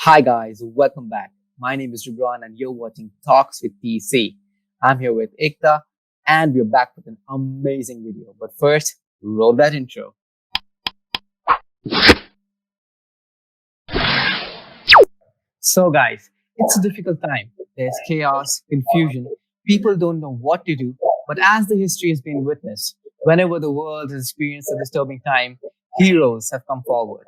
Hi guys, welcome back. My name is Jibran and you're watching Talks with TEC. I'm here with Ekta and we're back with an amazing video. But first, roll that intro. So guys, it's a difficult time. There's chaos, confusion. People don't know what to do. But as the history has been witnessed, whenever the world has experienced a disturbing time, heroes have come forward.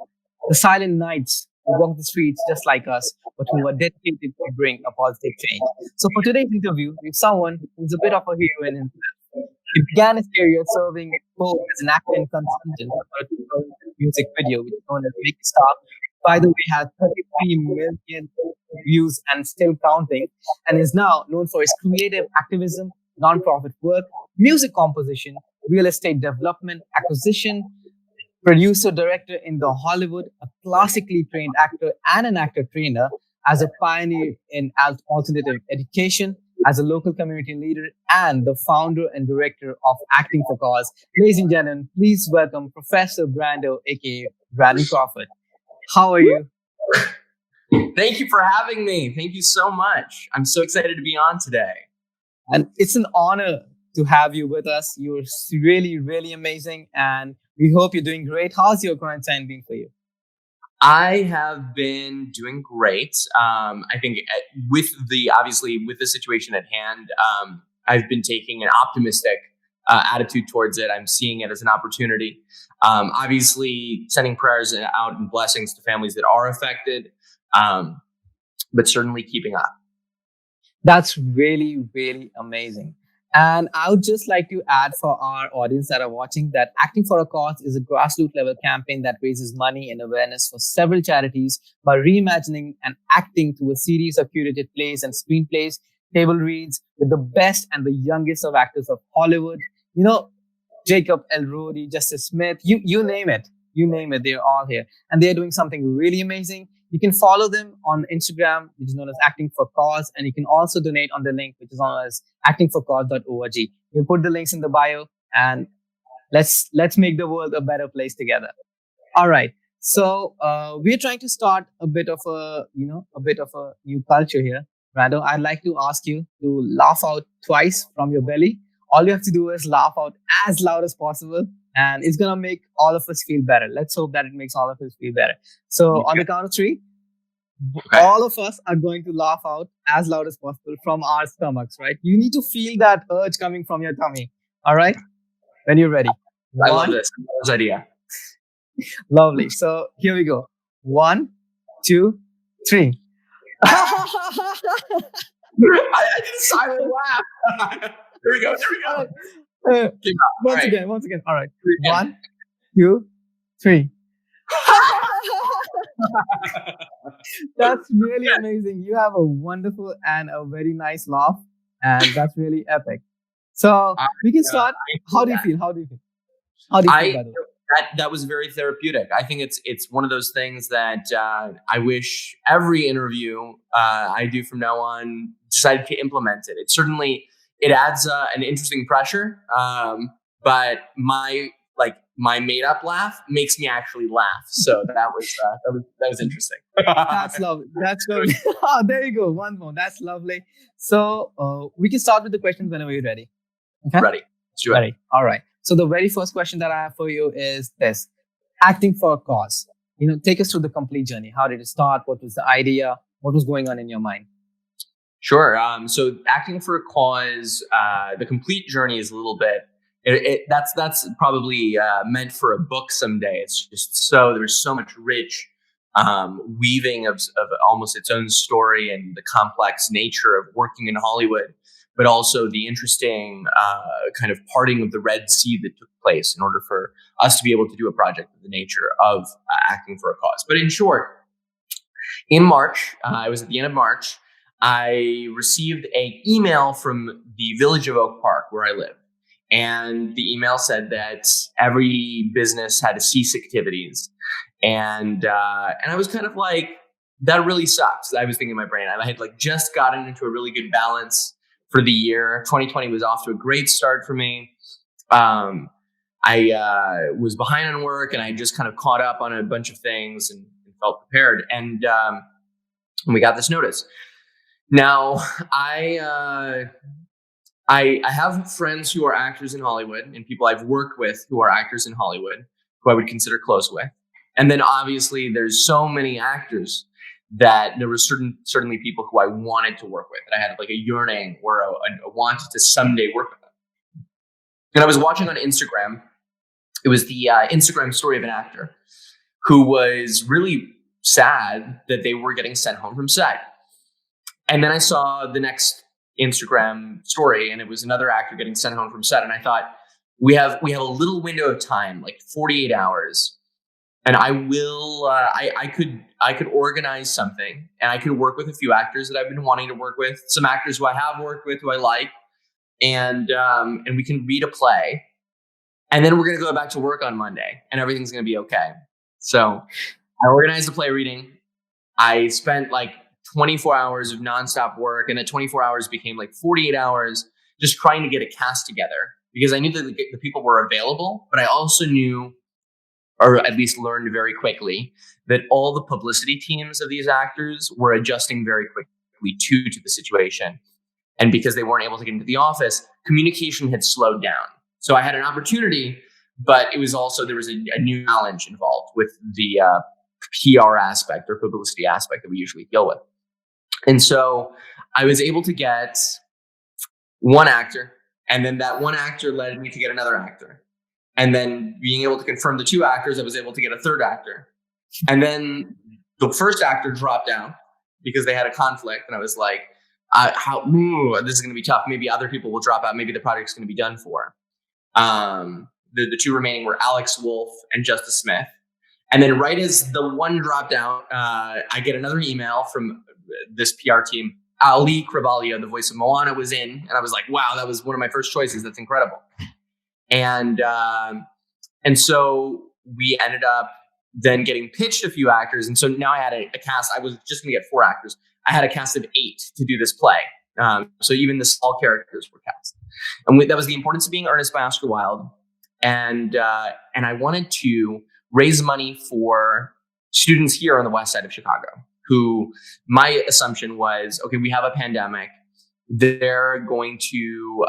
The silent knights who walk the streets just like us, but who are dedicated to bring a positive change. So for today's interview, we have someone who's a bit of a hero in himself. He began his career serving both as an actor and consultant for a music video, which is known as Make It Stop. By the way, has 33 million views and still counting, and is now known for his creative activism, non-profit work, music composition, real estate development, acquisition, producer director in the Hollywood, a classically trained actor and an actor trainer, as a pioneer in alternative education, as a local community leader, and the founder and director of Acting for Cause. Ladies and gentlemen, please welcome Professor Brando, aka Brando Crawford. How are you? Thank you for having me. Thank you so much. I'm so excited to be on today. And it's an honor to have you with us. You're really, really amazing. And we hope you're doing great. How's your quarantine been for you? I have been doing great. I think obviously with the situation at hand, I've been taking an optimistic attitude towards it. I'm seeing it as an opportunity. Obviously sending prayers out and blessings to families that are affected, but certainly keeping up. That's really, really amazing. And I would just like to add for our audience that are watching that Acting for a Cause is a grassroots level campaign that raises money and awareness for several charities by reimagining and acting through a series of curated plays and screenplays, table reads with the best and the youngest of actors of Hollywood. You know, Jacob Elordi, Justice Smith, you name it. You name it, they're all here. And they're doing something really amazing. You can follow them on Instagram, which is known as Acting for Cause, and you can also donate on the link, which is known as actingforcause.org. We'll put the links in the bio, and let's make the world a better place together. All right. So we're trying to start a bit of a new culture here. Rando, I'd like to ask you to laugh out twice from your belly. All you have to do is laugh out as loud as possible, and it's gonna make all of us feel better. Let's hope that it makes all of us feel better. So on the count of three, all of us are going to laugh out as loud as possible from our stomachs, right? You need to feel that urge coming from your tummy. All right? When you're ready. I love this idea. Lovely. So here we go. 1, 2, 3. I did a silent laugh. Here we go. Once again. All right. 1, 2, 3. That's really amazing. You have a wonderful and a very nice laugh, and that's really epic. So we can start. How do you feel? How do you feel, by the way? That was very therapeutic. I think it's one of those things that I wish every interview I do from now on decided to implement it. It adds an interesting pressure, but my made up laugh makes me actually laugh. So that was interesting. That's lovely. That's lovely. Oh, there you go. One more. That's lovely. So we can start with the questions whenever you're ready. Okay? Ready. Let's do it. Ready. All right. So the very first question that I have for you is this: Acting for a Cause. Take us through the complete journey. How did it start? What was the idea? What was going on in your mind? Sure. So Acting for a Cause, the complete journey is a little bit. That's probably meant for a book someday. It's just there's so much rich weaving of almost its own story and the complex nature of working in Hollywood, but also the interesting kind of parting of the Red Sea that took place in order for us to be able to do a project of the nature of Acting for a Cause. But in short, in March, it was at the end of March, I received an email from the village of Oak Park where I live. And the email said that every business had to cease activities. And I was kind of like, that really sucks. I was thinking in my brain, I had just gotten into a really good balance for the year. 2020 was off to a great start for me. I was behind on work and I just kind of caught up on a bunch of things and felt prepared. And And we got this notice. Now, I have friends who are actors in Hollywood and people I've worked with who are actors in Hollywood who I would consider close with. And then obviously there's so many actors that there were certainly people who I wanted to work with, that I had like a yearning or a wanted to someday work with them. And I was watching on Instagram. It was the Instagram story of an actor who was really sad that they were getting sent home from set. And then I saw the next Instagram story, and it was another actor getting sent home from set. And I thought, we have a little window of time, like 48 hours, and I could organize something, and I could work with a few actors that I've been wanting to work with, some actors who I have worked with who I like, and we can read a play, and then we're gonna go back to work on Monday, and everything's gonna be okay. So I organized the play reading. I spent like 24 hours of nonstop work, and that 24 hours became like 48 hours just trying to get a cast together, because I knew that the people were available, but I also knew, or at least learned very quickly, that all the publicity teams of these actors were adjusting very quickly to the situation. And because they weren't able to get into the office, communication had slowed down. So I had an opportunity, but it was also, there was a new challenge involved with the PR aspect or publicity aspect that we usually deal with. And so I was able to get one actor, and then that one actor led me to get another actor. And then being able to confirm the two actors, I was able to get a third actor. And then the first actor dropped out because they had a conflict. And I was like, this is going to be tough. Maybe other people will drop out. Maybe the project's going to be done for. The two remaining were Alex Wolf and Justice Smith. And then right as the one dropped out, I get another email from this PR team. Ali Cravalho, the voice of Moana, was in. And I was like, wow, that was one of my first choices. That's incredible. And so we ended up then getting pitched a few actors. And so now I had a cast. I was just going to get 4 actors. I had a cast of 8 to do this play. So even the small characters were cast. And that was the importance of being Ernest by Oscar Wilde. And I wanted to raise money for students here on the west side of Chicago, who my assumption was, okay, we have a pandemic. They're going to,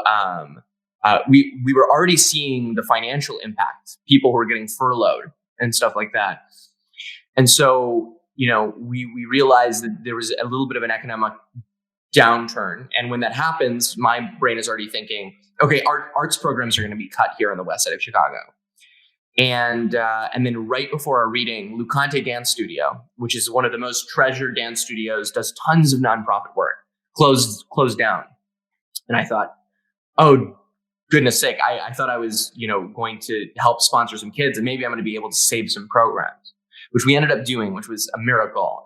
we were already seeing the financial impact, people who were getting furloughed and stuff like that. And so, we realized that there was a little bit of an economic downturn. And when that happens, my brain is already thinking, okay, arts programs are going to be cut here on the west side of Chicago. And then right before our reading, Lucante Dance Studio, which is one of the most treasured dance studios, does tons of nonprofit work, closed down. And I thought, oh, goodness sake, I thought I was, going to help sponsor some kids, and maybe I'm going to be able to save some programs, which we ended up doing, which was a miracle.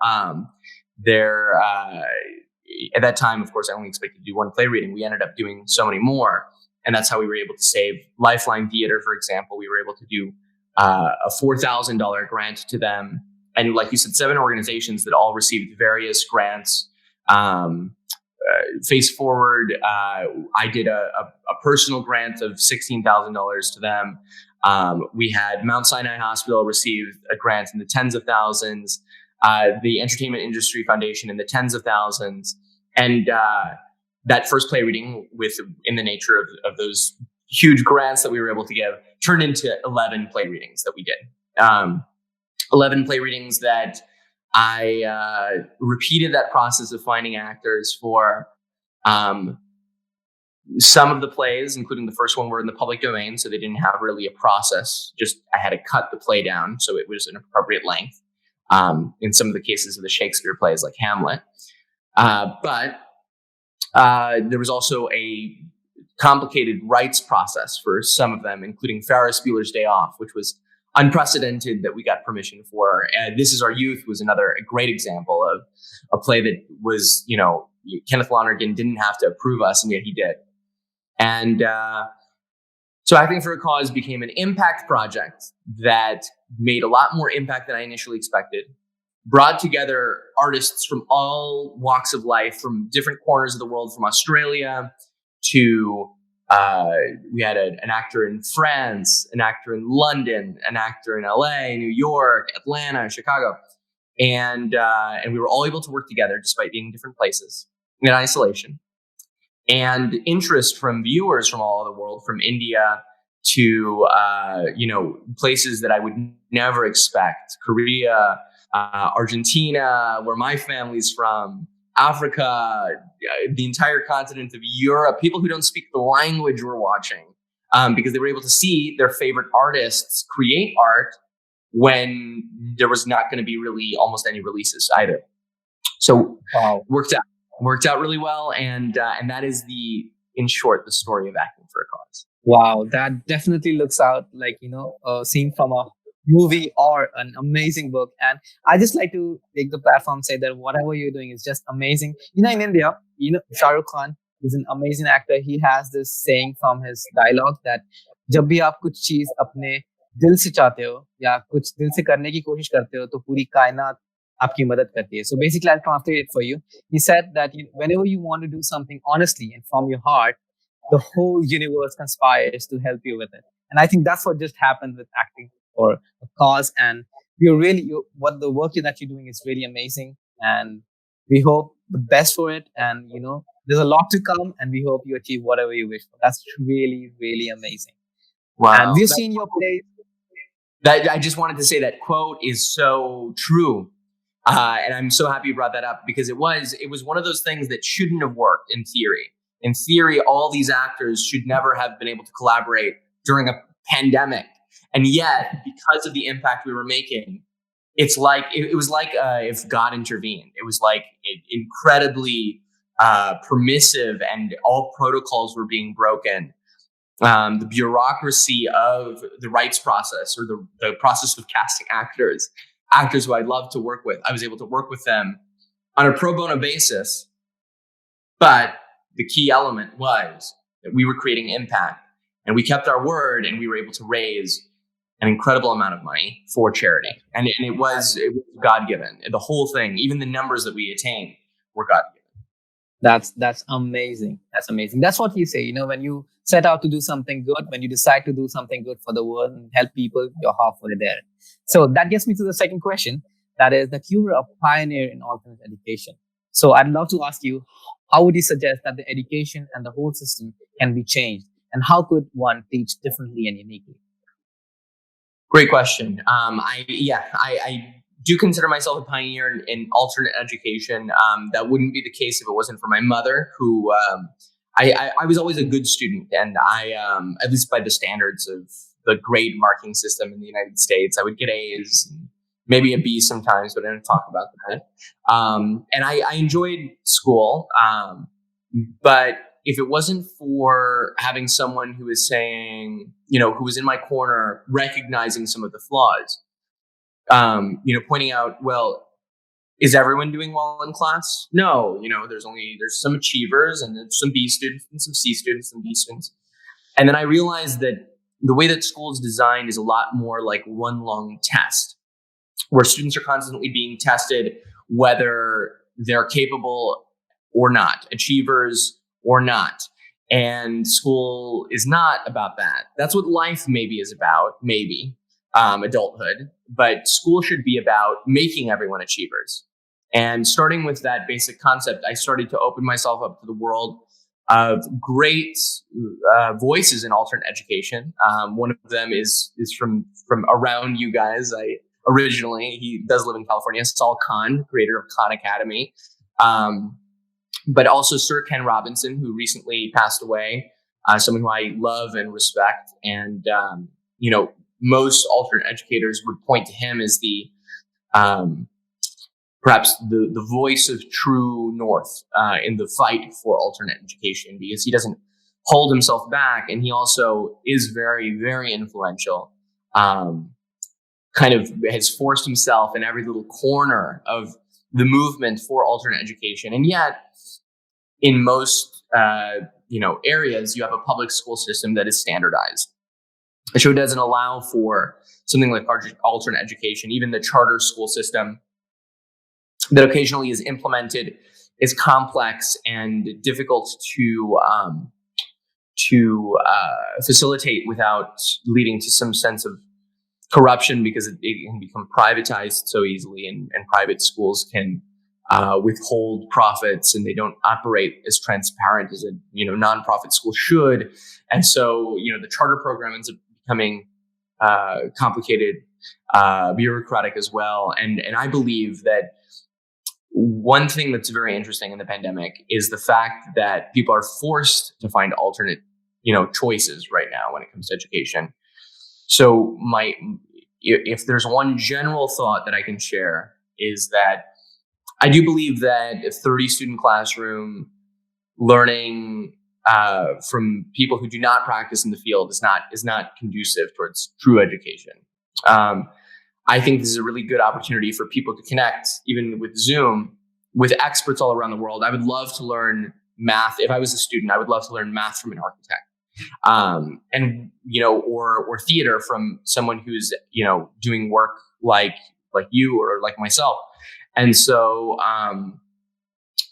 At that time, of course, I only expected to do one play reading. We ended up doing so many more. And that's how we were able to save Lifeline Theater, for example. We were able to do a $4,000 grant to them. And like you said, 7 organizations that all received various grants. Face Forward, I did a personal grant of $16,000 to them. We had Mount Sinai Hospital received a grant in the tens of thousands. The Entertainment Industry Foundation in the tens of thousands. And that first play reading, in the nature of those huge grants that we were able to give, turned into 11 play readings that we did. 11 play readings that I repeated that process of finding actors for. Some of the plays, including the first one, were in the public domain, so they didn't have really a process. Just I had to cut the play down so it was an appropriate length. In some of the cases of the Shakespeare plays like Hamlet. But there was also a complicated rights process for some of them, including Ferris Bueller's Day Off, which was unprecedented that we got permission for. This Is Our Youth was another great example of a play that was, Kenneth Lonergan didn't have to approve us, and yet he did. And so Acting for a Cause became an impact project that made a lot more impact than I initially expected. Brought together artists from all walks of life, from different corners of the world, from Australia to, we had an actor in France, an actor in London, an actor in LA, New York, Atlanta, Chicago. and we were all able to work together despite being in different places in isolation. And interest from viewers from all over the world, from India to places that I would never expect, Korea, Argentina, where my family's from, Africa, the entire continent of Europe, people who don't speak the language were watching, because they were able to see their favorite artists create art when there was not going to be really almost any releases either. So worked out really well, and that is in short, the story of Acting for a Cause. Wow, that definitely looks out like, a scene from a movie or an amazing book. And I just like to take the platform, say that whatever you're doing is just amazing. In India, Shah Rukh Khan is an amazing actor. He has this saying from his dialogue that जब भी आप कुछ चीज अपने दिल से चाहते हो या कुछ दिल से करने की कोशिश करते हो तो पूरी कायनात आपकी मदद करती है. So basically, I'll translate it for you. He said that whenever you want to do something honestly and from your heart, the whole universe conspires to help you with it. And I think that's what just happened with Acting for a Cause. And what the work that you're doing is really amazing. And we hope the best for it. And, there's a lot to come, and we hope you achieve whatever you wish for. That's really, really amazing. Wow. And we've seen your plays. I just wanted to say that quote is so true. And I'm so happy you brought that up, because it was one of those things that shouldn't have worked in theory. In theory, all these actors should never have been able to collaborate during a pandemic. And yet, because of the impact we were making, it was like if God intervened. It was like incredibly permissive, and all protocols were being broken. The bureaucracy of the rights process, or the process of casting actors who I'd love to work with, I was able to work with them on a pro bono basis. But the key element was that we were creating impact, and we kept our word, and we were able to raise an incredible amount of money for charity. And it was God-given. The whole thing, even the numbers that we attained, were God-given. That's amazing. That's amazing. That's what you say, when you set out to do something good, when you decide to do something good for the world and help people, you're halfway there. So that gets me to the second question. That is that you were a pioneer in alternate education. So I'd love to ask you, how would you suggest that the education and the whole system can be changed? And how could one teach differently and uniquely? Great question. I do consider myself a pioneer in alternate education. That wouldn't be the case if it wasn't for my mother, who I was always a good student, and I, at least by the standards of the grade marking system in the United States, I would get A's, maybe a B sometimes, but I don't talk about that. And I enjoyed school, but if it wasn't for having someone who was saying, who was in my corner, recognizing some of the flaws, pointing out, well, is everyone doing well in class? No, there's some achievers, and there's some B students and some C students and D students. And then I realized that the way that school is designed is a lot more like one long test, where students are constantly being tested whether they're capable or not, achievers or not. And school is not about that. That's what life maybe is about, adulthood. But school should be about making everyone achievers. And starting with that basic concept, I started to open myself up to the world of great voices in alternate education. One of them is from around you guys. He does live in California. Saul Khan, creator of Khan Academy, but also Sir Ken Robinson, who recently passed away. Someone who I love and respect, and most alternate educators would point to him as the perhaps the voice of true north in the fight for alternate education, because he doesn't hold himself back, and he also is very, very influential. Kind of has forced himself in every little corner of the movement for alternate education, and yet in most areas you have a public school system that is standardized. So it doesn't allow for something like alternate education. Even the charter school system that occasionally is implemented is complex and difficult to facilitate without leading to some sense of corruption because it can become privatized so easily, and private schools can withhold profits, and they don't operate as transparent as a nonprofit school should. And so the charter program ends up becoming complicated, bureaucratic as well. And I believe that one thing that's very interesting in the pandemic is the fact that people are forced to find alternate choices right now when it comes to education. So if there's one general thought that I can share, is that I do believe that a 30 student classroom learning from people who do not practice in the field is not conducive towards true education. I think this is a really good opportunity for people to connect, even with Zoom, with experts all around the world. I would love to learn math. If I was a student, I would love to learn math from an architect. Or theater from someone who's doing work like you or like myself. And so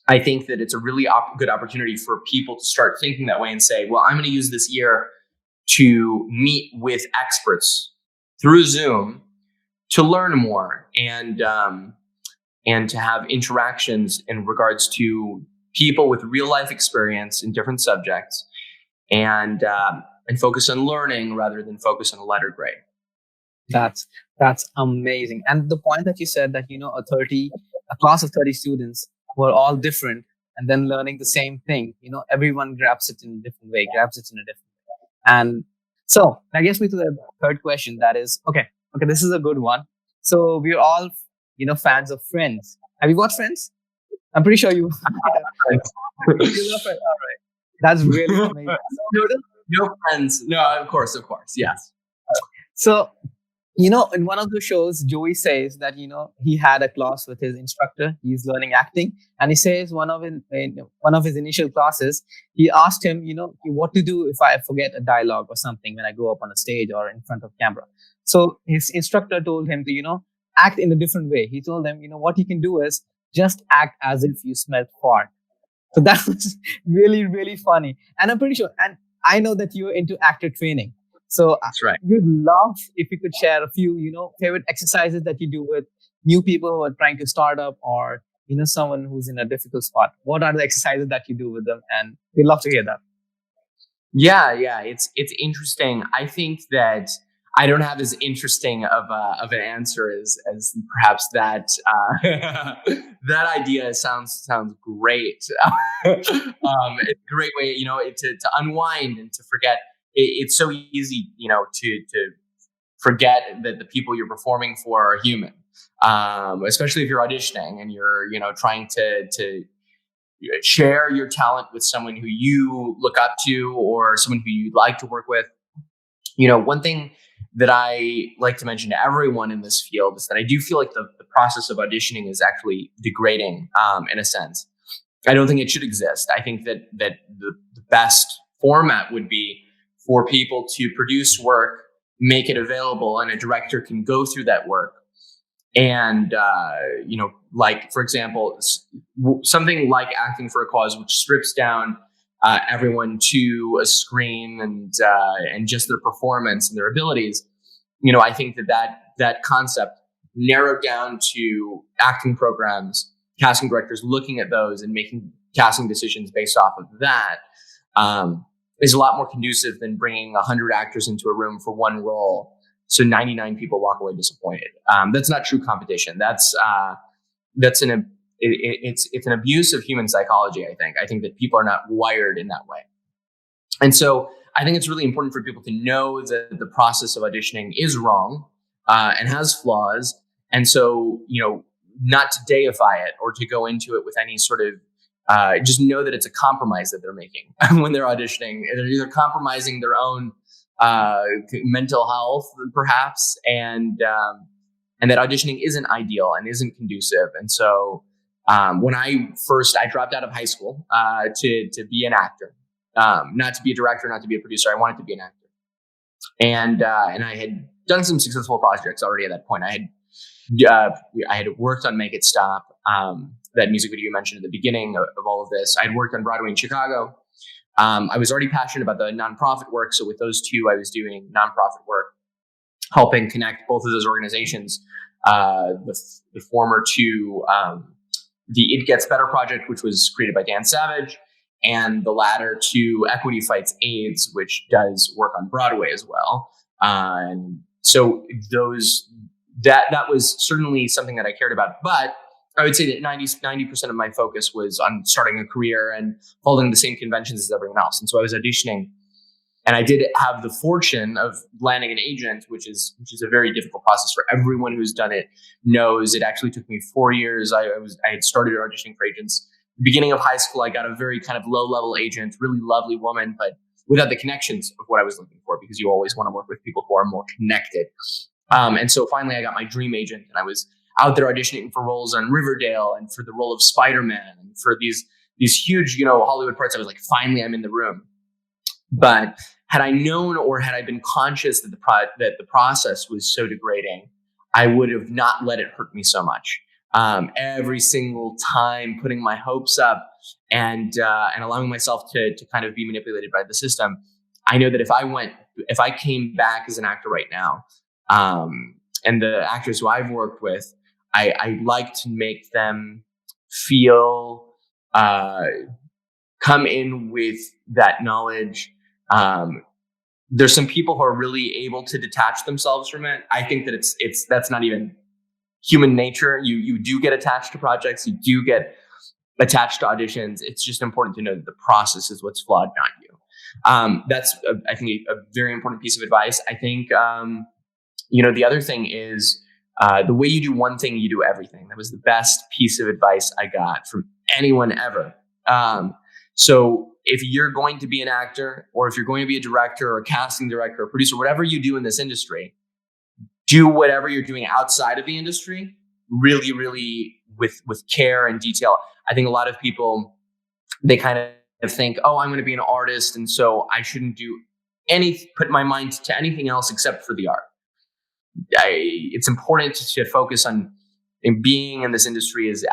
I think that it's a really good opportunity for people to start thinking that way and say, well, I'm going to use this year to meet with experts through Zoom to learn more and to have interactions in regards to people with real life experience in different subjects, and focus on learning rather than focus on a letter grade. That's amazing. And the point that you said that a class of 30 students were all different and then learning the same thing, everyone grabs it in a different way. And so that gets me to the third question. That is, okay, this is a good one. So we're all fans of Friends. Have you watched Friends? I'm pretty sure you. You love Friends. All right. That's really amazing. No Friends. No, of course. Yes. So, in one of the shows, Joey says that, he had a class with his instructor. He's learning acting. And he says one of his initial classes, he asked him, what to do if I forget a dialogue or something when I go up on a stage or in front of camera. So his instructor told him to, act in a different way. He told them, what you can do is just act as if you smelled fart. So that was really, really funny. And I'm pretty sure, and I know that you're into actor training. So that's right. We'd love if you could share a few, favorite exercises that you do with new people who are trying to start up, or, someone who's in a difficult spot. What are the exercises that you do with them? And we'd love to hear that. Yeah. It's interesting. I think that I don't have as interesting of an answer as perhaps that that idea sounds great. It's a great way, to unwind and to forget. It's so easy, to forget that the people you're performing for are human, especially if you're auditioning and you're, trying to share your talent with someone who you look up to or someone who you'd like to work with. One thing that I like to mention to everyone in this field is that I do feel like the process of auditioning is actually degrading, in a sense. I don't think it should exist. I think that the best format would be for people to produce work, make it available, and a director can go through that work. And, like, for example, something like Acting for a Cause, which strips down everyone to a screen and just their performance and their abilities. I think that concept narrowed down to acting programs, casting directors looking at those and making casting decisions based off of that, is a lot more conducive than bringing 100 actors into a room for one role, so 99 people walk away disappointed. That's not true competition. It's an abuse of human psychology. I think that people are not wired in that way. And so I think it's really important for people to know that the process of auditioning is wrong, and has flaws. And so, not to deify it or to go into it with any sort of, just know that it's a compromise that they're making when they're auditioning. They're either compromising their own mental health, perhaps, and that auditioning isn't ideal and isn't conducive. And so, when I dropped out of high school to be an actor, not to be a director, not to be a producer. I wanted to be an actor, and I had done some successful projects already at that point. I had worked on Make It Stop, that music video you mentioned at the beginning of all of this. I had worked on Broadway in Chicago. I was already passionate about the nonprofit work, so with those two, I was doing nonprofit work. helping connect both of those organizations. The former to the It Gets Better project, which was created by Dan Savage, and the latter to Equity Fights AIDS, which does work on Broadway as well. And so that was certainly something that I cared about. But I would say that 90% of my focus was on starting a career and following the same conventions as everyone else. And so I was auditioning, and I did have the fortune of landing an agent, which is a very difficult process for everyone who's done it knows. It actually took me 4 years. I had started auditioning for agents. Beginning of high school, I got a very kind of low-level agent, really lovely woman, but without the connections of what I was looking for, because you always want to work with people who are more connected. And so finally, I got my dream agent, and I was out there auditioning for roles on Riverdale and for the role of Spider-Man and for these huge, Hollywood parts. I was like, finally, I'm in the room. But had I known, or had I been conscious that the process was so degrading, I would have not let it hurt me so much. Every single time, putting my hopes up and allowing myself to kind of be manipulated by the system. I know that if I came back as an actor right now, and the actors who I've worked with, I like to make them feel, come in with that knowledge. There's some people who are really able to detach themselves from it. I think that that's not even human nature. You do get attached to projects. You do get attached to auditions. It's just important to know that the process is what's flawed, not you. That's, I think, a very important piece of advice. I think, the other thing is, the way you do one thing, you do everything. That was the best piece of advice I got from anyone ever. So if you're going to be an actor, or if you're going to be a director or a casting director or producer, whatever you do in this industry, do whatever you're doing outside of the industry really, really with care and detail. I think a lot of people, they kind of think, oh, I'm going to be an artist, and so I shouldn't put my mind to anything else except for the art. It's important to focus on being in this industry is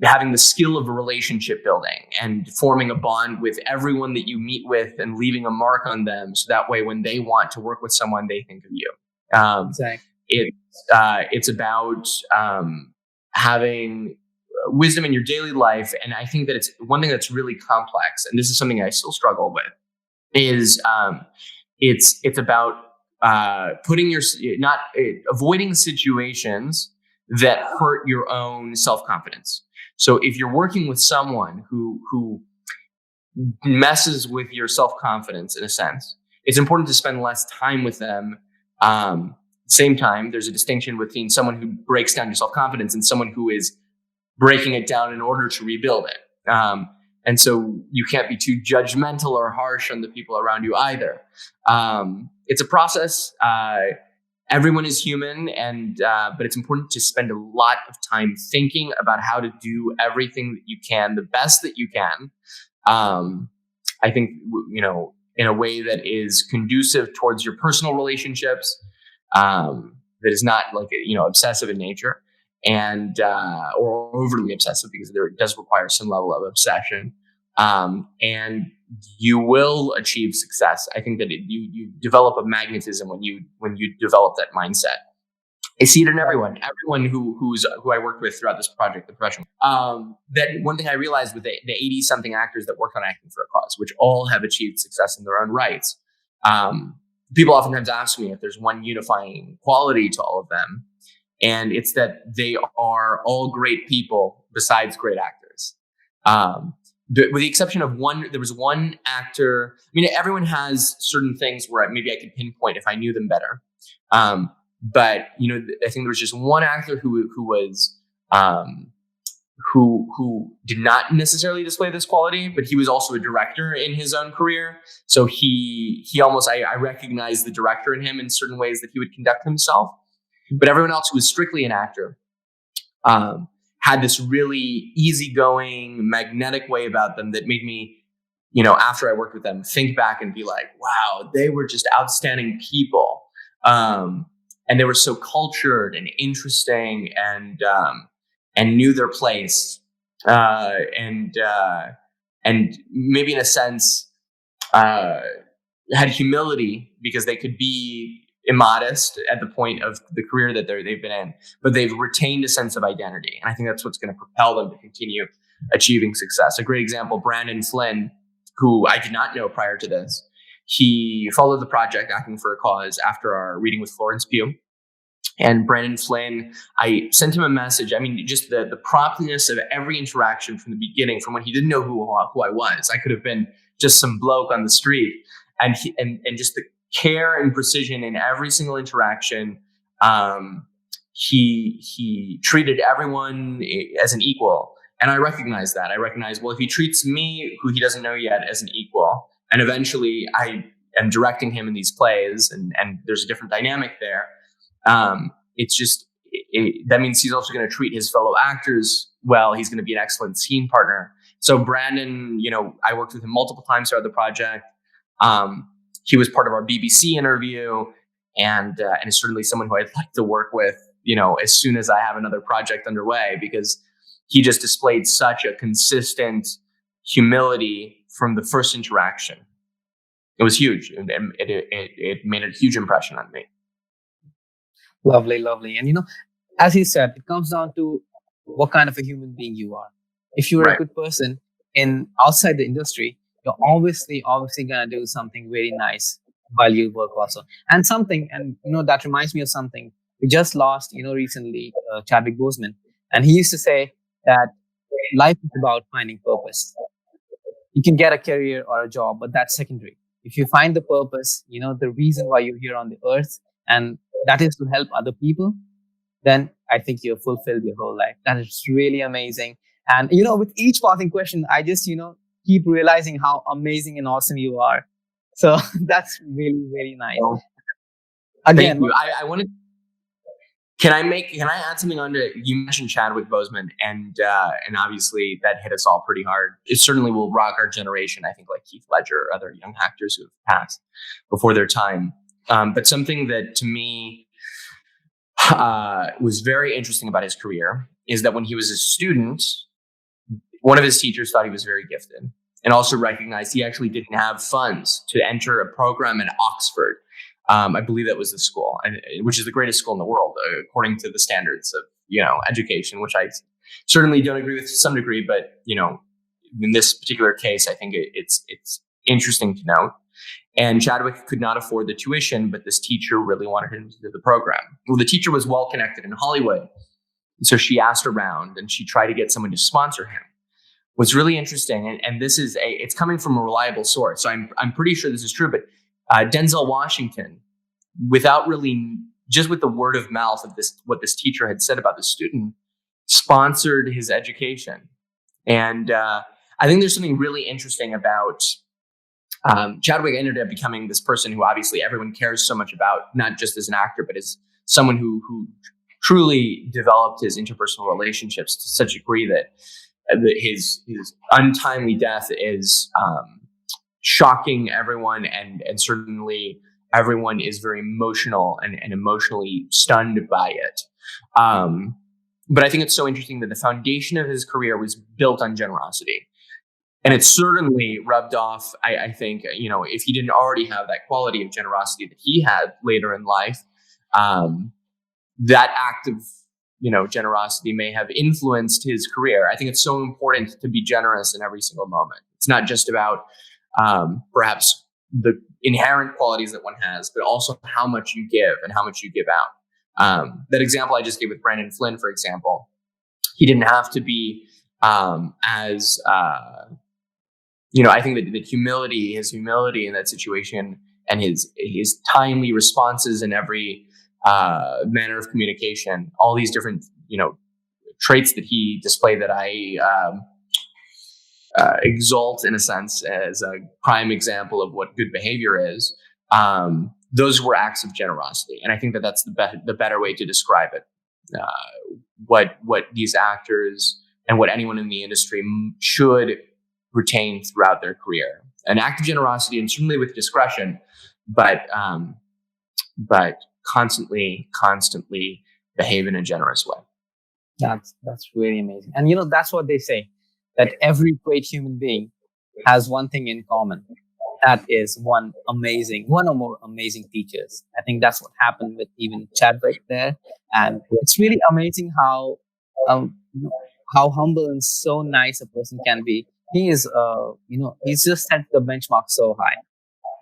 having the skill of relationship building and forming a bond with everyone that you meet with and leaving a mark on them. So that way, when they want to work with someone, they think of you. Exactly. It's about having wisdom in your daily life. And I think that it's one thing that's really complex, and this is something I still struggle with, is it's about avoiding situations that hurt your own self-confidence. So if you're working with someone who messes with your self-confidence in a sense, it's important to spend less time with them. Same time, there's a distinction between someone who breaks down your self-confidence and someone who is breaking it down in order to rebuild it. And so you can't be too judgmental or harsh on the people around you either. It's a process. Everyone is human, but it's important to spend a lot of time thinking about how to do everything that you can, the best that you can. I think, in a way that is conducive towards your personal relationships, that is not obsessive in nature, and or overly obsessive, because it does require some level of obsession. And you will achieve success. I think that you develop a magnetism when you develop that mindset. I see it in everyone who I worked with throughout this project, the professional. That one thing I realized with the 80-something actors that worked on Acting for a Cause, which all have achieved success in their own rights. People oftentimes ask me if there's one unifying quality to all of them, and it's that they are all great people besides great actors. With the exception of one, there was one actor. I mean, everyone has certain things where maybe I could pinpoint if I knew them better. But I think there was just one actor who did not necessarily display this quality, but he was also a director in his own career. So he almost, I recognized the director in him in certain ways that he would conduct himself. But everyone else who was strictly an actor, had this really easygoing, magnetic way about them that made me, after I worked with them, think back and be like, wow, they were just outstanding people. And they were so cultured and interesting and knew their place. And maybe in a sense, had humility because they could be immodest at the point of the career that they've been in, but they've retained a sense of identity. And I think that's what's going to propel them to continue achieving success. A great example, Brandon Flynn, who I did not know prior to this. He followed the project Acting for a Cause after our reading with Florence Pugh. And Brandon Flynn, I sent him a message. I mean, just the promptness of every interaction from the beginning, from when he didn't know who I was. I could have been just some bloke on the street. And just the care and precision in every single interaction. He treated everyone as an equal. And I recognize that. I recognize, well, if he treats me, who he doesn't know yet, as an equal, and eventually I am directing him in these plays, and there's a different dynamic there. It's just, that means he's also going to treat his fellow actors well. He's going to be an excellent scene partner. So Brandon, I worked with him multiple times throughout the project. He was part of our BBC interview, and is certainly someone who I'd like to work with, as soon as I have another project underway, because he just displayed such a consistent humility from the first interaction. It was huge, and it made a huge impression on me. Lovely, lovely. And as he said, it comes down to what kind of a human being you are. If you're a good person outside the industry, you're obviously gonna do something very nice while you work also. And that reminds me of something. We just lost, recently, Chadwick Boseman, and he used to say that life is about finding purpose. You can get a career or a job, but that's secondary. If you find the purpose, the reason why you're here on the earth, and that is to help other people, then I think you've fulfilled your whole life. That is really amazing. And, with each passing question, I just, keep realizing how amazing and awesome you are. So that's really, really nice. Again, thank you. I wanted. Can I add something on to, you mentioned Chadwick Boseman, and obviously that hit us all pretty hard. It certainly will rock our generation, I think, like Heath Ledger or other young actors who have passed before their time. But something that to me was very interesting about his career is that when he was a student, one of his teachers thought he was very gifted, and also recognized he actually didn't have funds to enter a program at Oxford. I believe that was the school, which is the greatest school in the world, according to the standards of, education, which I certainly don't agree with to some degree. But, in this particular case, I think it's interesting to note. And Chadwick could not afford the tuition, but this teacher really wanted him to do the program. Well, the teacher was well connected in Hollywood. So she asked around and she tried to get someone to sponsor him. What's really interesting, and this is it's coming from a reliable source, so I'm pretty sure this is true, but Denzel Washington, just with the word of mouth of what this teacher had said about the student, sponsored his education. And I think there's something really interesting about Chadwick. Ended up becoming this person who obviously everyone cares so much about, not just as an actor, but as someone who truly developed his interpersonal relationships to such a degree that his untimely death is shocking everyone, and certainly everyone is very emotional and emotionally stunned by it. But I think it's so interesting that the foundation of his career was built on generosity. And it certainly rubbed off, I think, if he didn't already have that quality of generosity that he had later in life, that act of, generosity may have influenced his career. I think it's so important to be generous in every single moment. It's not just about perhaps the inherent qualities that one has, but also how much you give and how much you give out. That example I just gave with Brandon Flynn, for example, he didn't have to be I think that his humility in that situation, and his timely responses in every manner of communication, all these different, traits that he displayed that I exalt in a sense as a prime example of what good behavior is. Those were acts of generosity. And I think that that's the better way to describe it. What these actors and what anyone in the industry should retain throughout their career. An act of generosity, and certainly with discretion, but constantly behave in a generous way. That's really amazing. And that's what they say, that every great human being has one thing in common. That is one or more amazing teachers. I think that's what happened with even Chadwick there. And it's really amazing you know, how humble and so nice a person can be. He is, he's just set the benchmark so high.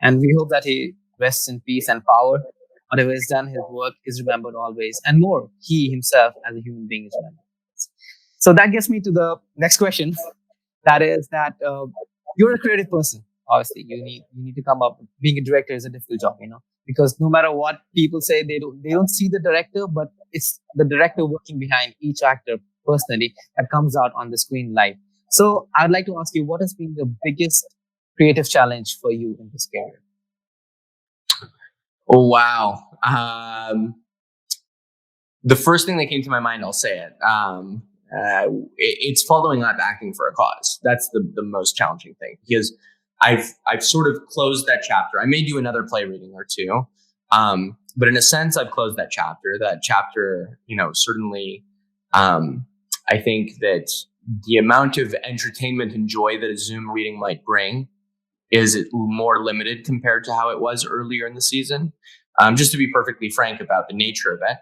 And we hope that he rests in peace and power. Whatever is done, his work is remembered always, and more, he himself as a human being is remembered. So that gets me to the next question. That is that you're a creative person. Obviously, you need to come up. Being a director is a difficult job, because no matter what people say, they don't see the director, but it's the director working behind each actor personally that comes out on the screen live. So I'd like to ask you, what has been the biggest creative challenge for you in this career? Oh, wow. The first thing that came to my mind, I'll say it. It's following up acting for a cause. That's the most challenging thing, because I've sort of closed that chapter. I may do another play reading or two, but in a sense, I've closed that chapter. That chapter, certainly, I think that the amount of entertainment and joy that a Zoom reading might bring is more limited compared to how it was earlier in the season. Just to be perfectly frank about the nature of it.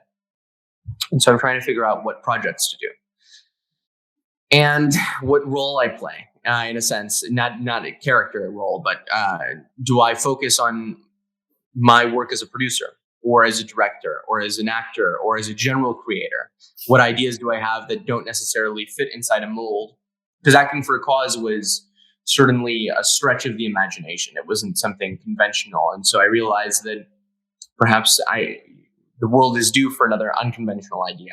And so I'm trying to figure out what projects to do and what role I play, in a sense, not a character role, but do I focus on my work as a producer or as a director or as an actor or as a general creator? What ideas do I have that don't necessarily fit inside a mold? Because acting for a cause was certainly a stretch of the imagination. It wasn't something conventional. And so I realized that perhaps the world is due for another unconventional idea.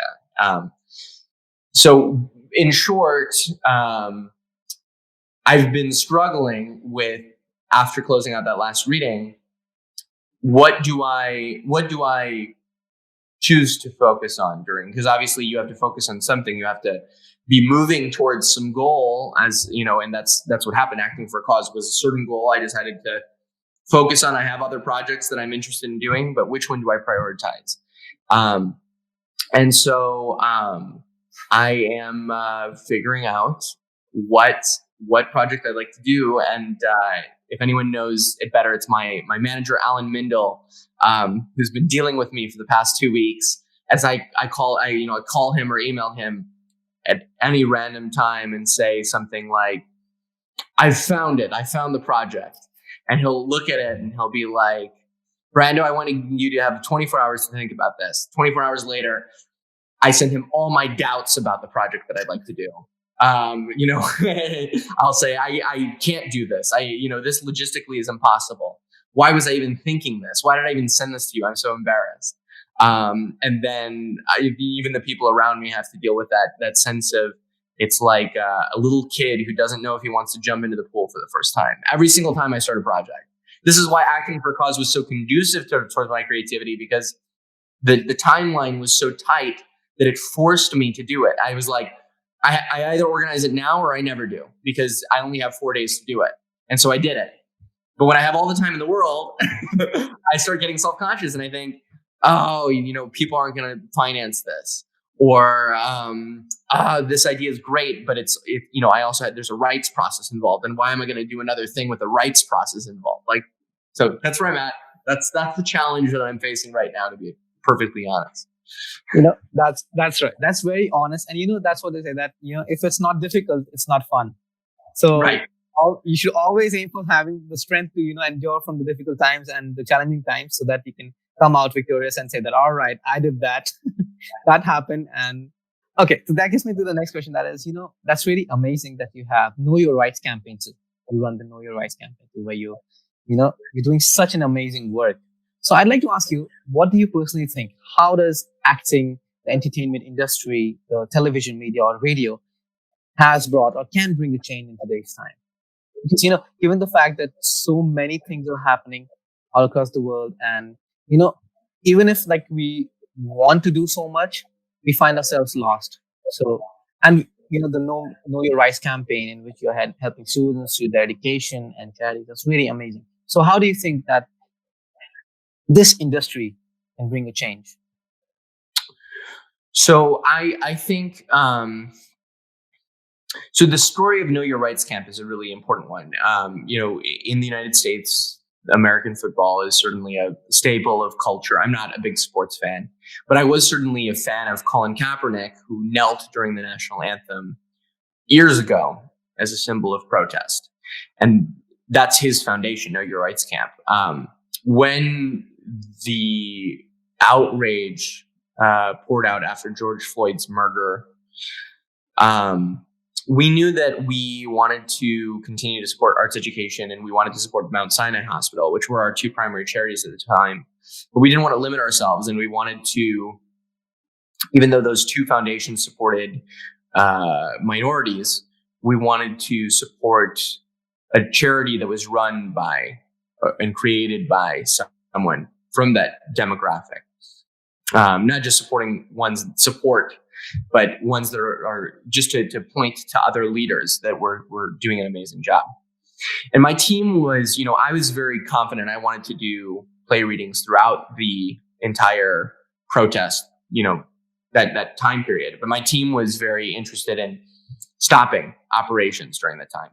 So in short, I've been struggling with, after closing out that last reading, what do I choose to focus on during? Because obviously you have to focus on something. You have to be moving towards some goal, and that's what happened. Acting for a cause was a certain goal I decided to focus on. I have other projects that I'm interested in doing, but which one do I prioritize? And so I am figuring out what project I'd like to do. And if anyone knows it better, it's my manager, Alan Mindel, who's been dealing with me for the past 2 weeks. As I call him or email him at any random time and say something like, I found the project. And he'll look at it and he'll be like, Brando, I want you to have 24 hours to think about this. 24 hours later, I send him all my doubts about the project that I'd like to do. I'll say, I can't do this. This logistically is impossible. Why was I even thinking this? Why did I even send this to you? I'm so embarrassed. And then even the people around me have to deal with that sense of, it's like a little kid who doesn't know if he wants to jump into the pool for the first time. Every single time I start a project. This is why acting for a cause was so conducive towards my creativity, because the timeline was so tight that it forced me to do it. I was like, I either organize it now or I never do, because I only have 4 days to do it. And so I did it. But when I have all the time in the world, I start getting self-conscious and I think, people aren't going to finance this. Or this idea is great, but I also there's a rights process involved, and why am I going to do another thing with a rights process involved? So that's where I'm at. That's the challenge that I'm facing right now, to be perfectly honest. That's right. That's very honest, and that's what they say, that if it's not difficult, it's not fun. So right. You should always aim for having the strength to endure from the difficult times and the challenging times, so that you can come out victorious and say that, all right, I did that. That happened. And okay, so that gets me to the next question. That is, that's really amazing that you have Know Your Rights campaign too. You run the Know Your Rights campaign too, where you're doing such an amazing work. So I'd like to ask you, what do you personally think? How does acting, the entertainment industry, the television media or radio has brought or can bring a change in today's time? Because, given the fact that so many things are happening all across the world, and, even if we want to do so much, we find ourselves lost. So, and the Know Your Rights campaign, in which you're helping students through their education and charity, that's really amazing. So how do you think that this industry can bring a change? So I think So the story of Know Your Rights Camp is a really important one. In the United States, American football is certainly a staple of culture. I'm not a big sports fan, but I was certainly a fan of Colin Kaepernick, who knelt during the national anthem years ago as a symbol of protest. And that's his foundation, Know Your Rights Camp. When the outrage poured out after George Floyd's murder, we knew that we wanted to continue to support arts education, and we wanted to support Mount Sinai Hospital, which were our two primary charities at the time. But we didn't want to limit ourselves, and we wanted to, even though those two foundations supported minorities, we wanted to support a charity that was run by and created by someone from that demographic. Not just supporting one's support, but ones that are just to point to other leaders that were doing an amazing job. And my team was, I was very confident. I wanted to do play readings throughout the entire protest, that time period. But my team was very interested in stopping operations during that time.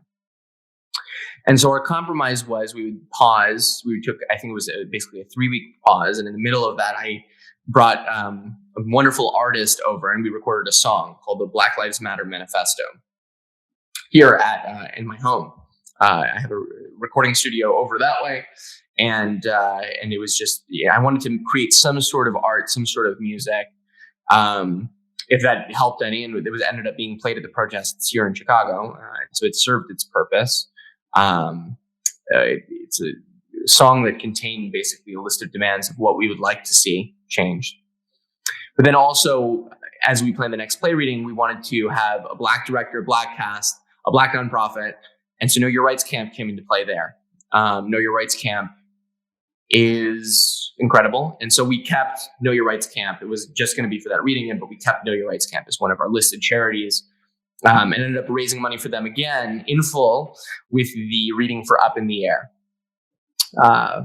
And so our compromise was we would pause. We took, I think it was basically a 3-week pause. And in the middle of that, I brought a wonderful artist over, and we recorded a song called the Black Lives Matter Manifesto here in my home. I have a recording studio over that way. And it was just, I wanted to create some sort of art, some sort of music. If that helped any, and it ended up being played at the protests here in Chicago. So it served its purpose. It's a song that contained basically a list of demands of what we would like to see changed. But then also, as we planned the next play reading, we wanted to have a Black director, Black cast, a Black nonprofit. And so Know Your Rights Camp came into play there. Know Your Rights Camp is incredible. And so we kept Know Your Rights Camp. It was just going to be for that reading, but we kept Know Your Rights Camp as one of our listed charities. And ended up raising money for them again in full with the reading for Up in the Air by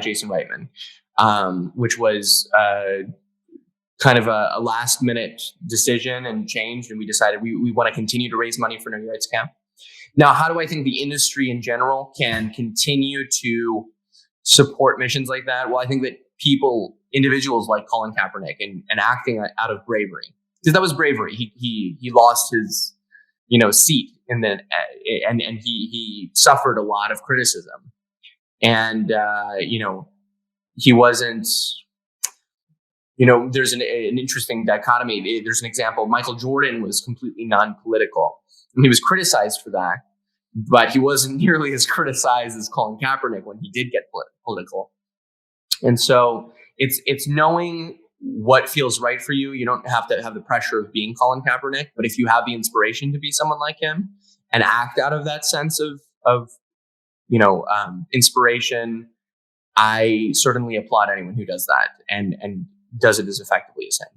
Jason Reitman, which was kind of a last minute decision and change. And we decided we want to continue to raise money for Know Your Rights Camp. Now, how do I think the industry in general can continue to support missions like that? Well, I think that individuals like Colin Kaepernick and acting out of bravery, because that was bravery. He lost his, seat and he suffered a lot of criticism, and he wasn't. There's an interesting dichotomy. There's an example. Michael Jordan was completely non-political, and he was criticized for that, but he wasn't nearly as criticized as Colin Kaepernick when he did get political. And so it's knowing what feels right for you. You don't have to have the pressure of being Colin Kaepernick, but if you have the inspiration to be someone like him and act out of that sense of inspiration, I certainly applaud anyone who does that and does it as effectively as him.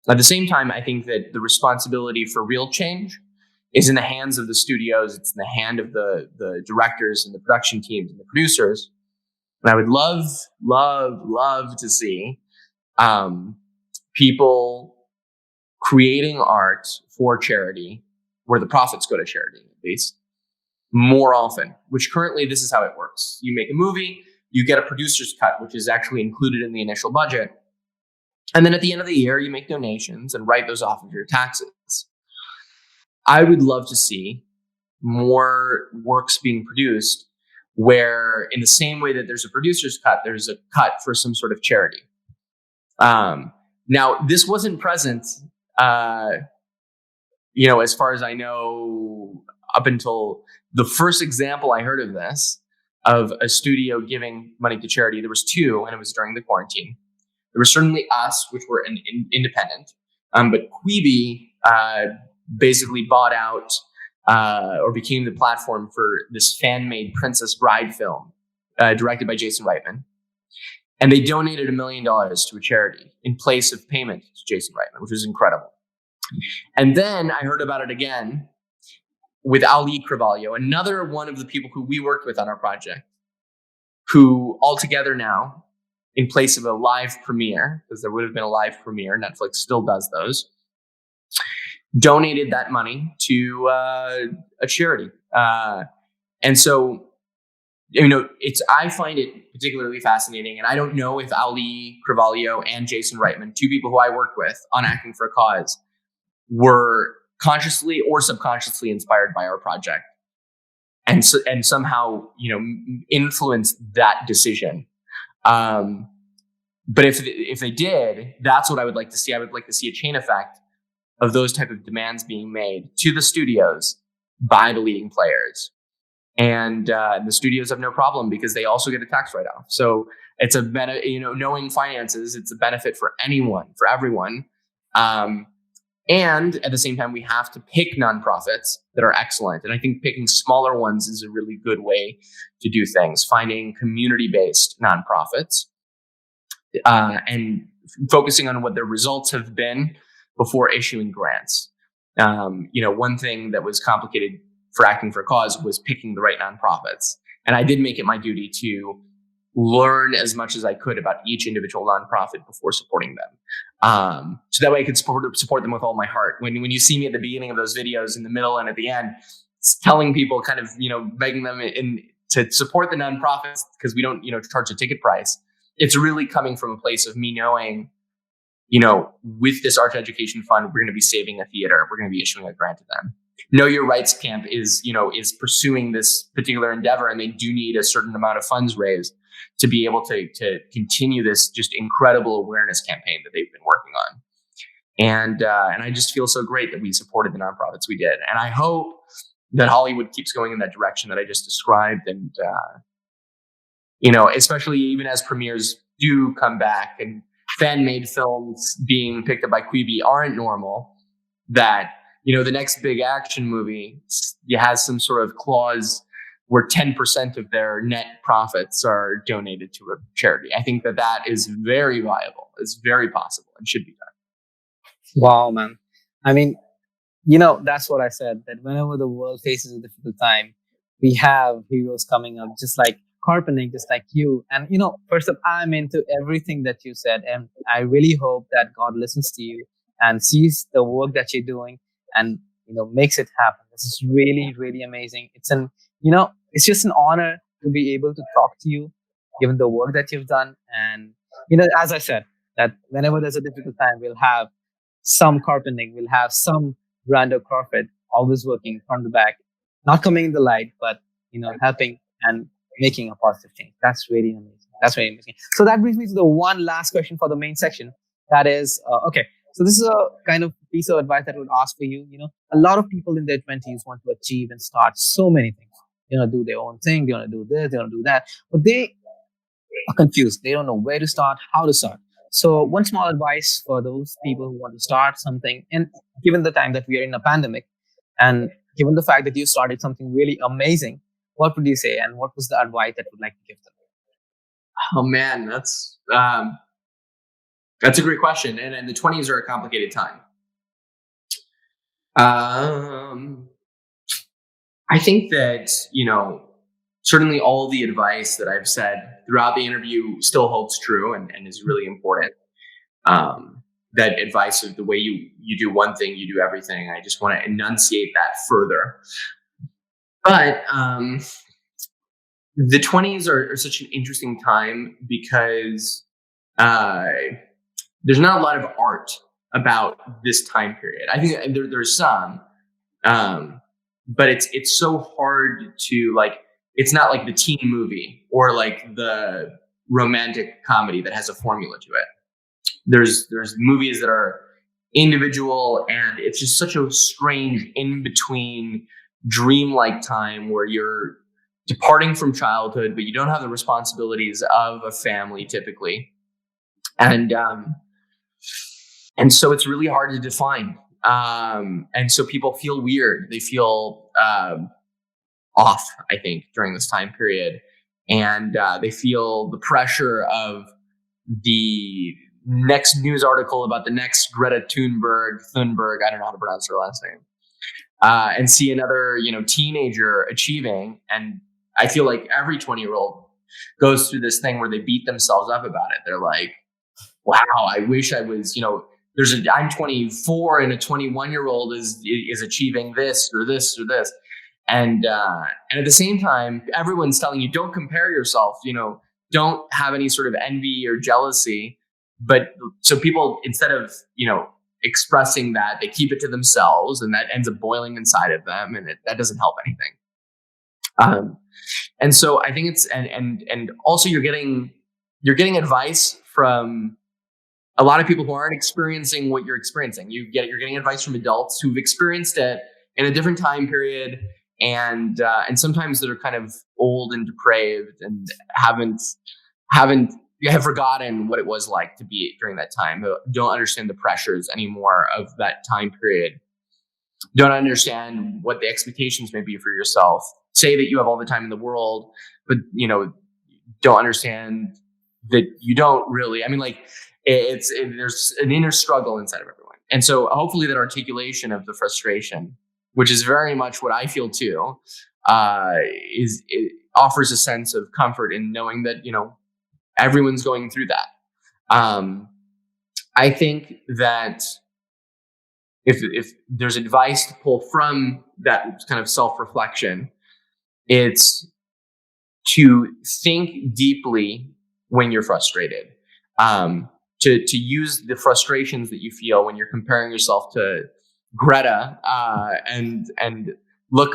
At the same time, I think that the responsibility for real change is in the hands of the studios. It's in the hand of the directors and the production teams and the producers. And I would love to see people creating art for charity, where the profits go to charity, at least, more often, which currently this is how it works. You make a movie, you get a producer's cut, which is actually included in the initial budget. And then at the end of the year, you make donations and write those off of your taxes. I would love to see more works being produced where, in the same way that there's a producer's cut, there's a cut for some sort of charity. Now, this wasn't present, as far as I know, up until the first example I heard of this, of a studio giving money to charity. There was 2, and it was during the quarantine. There was certainly us, which were an independent, but Quibi basically bought out or became the platform for this fan-made Princess Bride film directed by Jason Reitman. And they donated $1 million to a charity in place of payment to Jason Reitman, which was incredible. And then I heard about it again with Ali Carvalho, another one of the people who we worked with on our project, who altogether now, in place of a live premiere, because there would have been a live premiere, Netflix still does those, donated that money to a charity. And so, I find it particularly fascinating, and I don't know if Ali Carvalho and Jason Reitman, two people who I work with on Acting for a Cause, were consciously or subconsciously inspired by our project, and somehow influenced that decision. But if they did, that's what I would like to see. I would like to see a chain effect of those type of demands being made to the studios by the leading players. And the studios have no problem because they also get a tax write-off. So it's knowing finances, it's a benefit for anyone, for everyone. And at the same time, we have to pick nonprofits that are excellent. And I think picking smaller ones is a really good way to do things. Finding community-based nonprofits and focusing on what their results have been before issuing grants. One thing that was complicated for Acting for a Cause was picking the right nonprofits. And I did make it my duty to learn as much as I could about each individual nonprofit before supporting them. So that way I could support them with all my heart. When you see me at the beginning of those videos, in the middle and at the end, telling people, kind of, begging them to support the nonprofits because we don't, charge a ticket price. It's really coming from a place of me knowing, with this Arts Education Fund, we're going to be saving a theater. We're going to be issuing a grant to them. Know Your Rights Camp is pursuing this particular endeavor, and they do need a certain amount of funds raised to be able to continue this just incredible awareness campaign that they've been working on. And I just feel so great that we supported the nonprofits we did. And I hope that Hollywood keeps going in that direction that I just described. And, especially even as premieres do come back and fan-made films being picked up by Quibi aren't normal, that the next big action movie has some sort of clause where 10% of their net profits are donated to a charity. I think that is very viable. It's very possible and should be done. Wow, man. I mean, that's what I said, that whenever the world faces a difficult time, we have heroes coming up, just like Carpening, just like you. And, first up, I'm into everything that you said. And I really hope that God listens to you and sees the work that you're doing and, makes it happen. This is really, really amazing. It's just an honor to be able to talk to you, given the work that you've done. And, as I said, that whenever there's a difficult time, we'll have some Carpening, we'll have some Brando Crawford always working from the back, not coming in the light, but, helping and making a positive change. That's really amazing. That's really amazing. So that brings me to the one last question for the main section. That is, okay. So this is a kind of piece of advice that I would ask for you. A lot of people in their 20s want to achieve and start so many things. Do their own thing. They want to do this. They want to do that. But they are confused. They don't know where to start, how to start. So one small advice for those people who want to start something, and given the time that we are in a pandemic, and given the fact that you started something really amazing, what would you say, and what was the advice that you would like to give them? Oh man, that's a great question, and the 20s are a complicated time. I think that certainly all the advice that I've said throughout the interview still holds true and is really important. That advice of the way you do one thing, you do everything. I just want to enunciate that further. But the 20s are such an interesting time because there's not a lot of art about this time period. I think there's some, but it's so hard to it's not like the teen movie or like the romantic comedy that has a formula to it. There's movies that are individual, and it's just such a strange in-between dreamlike time where you're departing from childhood, but you don't have the responsibilities of a family typically. And so it's really hard to define. And so people feel weird. They feel off, I think, during this time period. And they feel the pressure of the next news article about the next Greta Thunberg, I don't know how to pronounce her last name, and see another, teenager achieving. And I feel like every 20-year-old goes through this thing where they beat themselves up about it. They're like, wow, I wish I was, I'm 24 and a 21-year-old is achieving this or this or this. And at the same time, everyone's telling you, don't compare yourself, don't have any sort of envy or jealousy. But so people, instead of, expressing that, they keep it to themselves, and that ends up boiling inside of them, and that doesn't help anything. And so I think it's, and also you're getting advice from a lot of people who aren't experiencing what you're experiencing. You're getting advice from adults who've experienced it in a different time period, and sometimes that are kind of old and depraved and have forgotten what it was like to be during that time. Don't understand the pressures anymore of that time period. Don't understand what the expectations may be for yourself. Say that you have all the time in the world, but don't understand that you don't really. I mean, like there's an inner struggle inside of everyone, and so hopefully that articulation of the frustration, which is very much what I feel too, it offers a sense of comfort in knowing that everyone's going through that. I think that if there's advice to pull from that kind of self-reflection, it's to think deeply when you're frustrated, to use the frustrations that you feel when you're comparing yourself to Greta, and look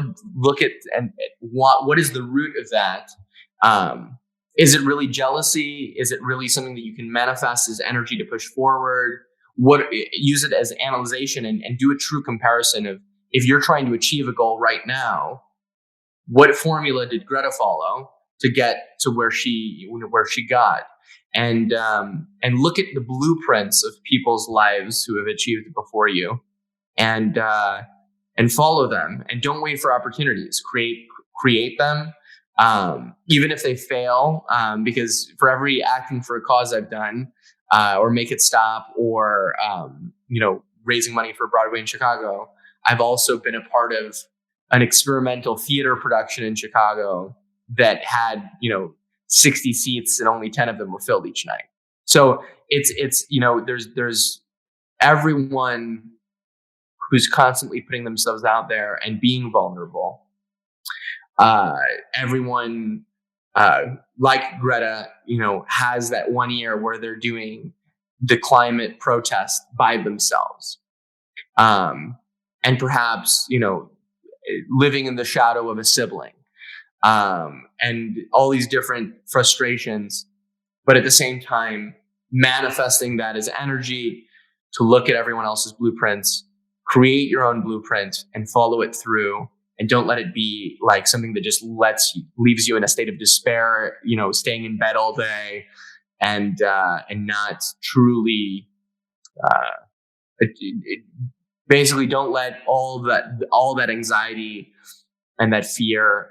at and what is the root of that. Is it really jealousy? Is it really something that you can manifest as energy to push forward? Use it as analyzation and do a true comparison of, if you're trying to achieve a goal right now, what formula did Greta follow to get to where she got? And look at the blueprints of people's lives who have achieved it before you, and follow them, and don't wait for opportunities. Create them. Even if they fail, because for every acting for a cause I've done, or Make It Stop, or raising money for Broadway in Chicago, I've also been a part of an experimental theater production in Chicago that had 60 seats and only 10 of them were filled each night. So it's there's everyone who's constantly putting themselves out there and being vulnerable. Everyone, like Greta, has that one year where they're doing the climate protest by themselves. And perhaps, living in the shadow of a sibling, and all these different frustrations, but at the same time, manifesting that as energy to look at everyone else's blueprints, create your own blueprint and follow it through. And don't let it be like something that just leaves you in a state of despair, staying in bed all day, and not truly, basically don't let all that anxiety and that fear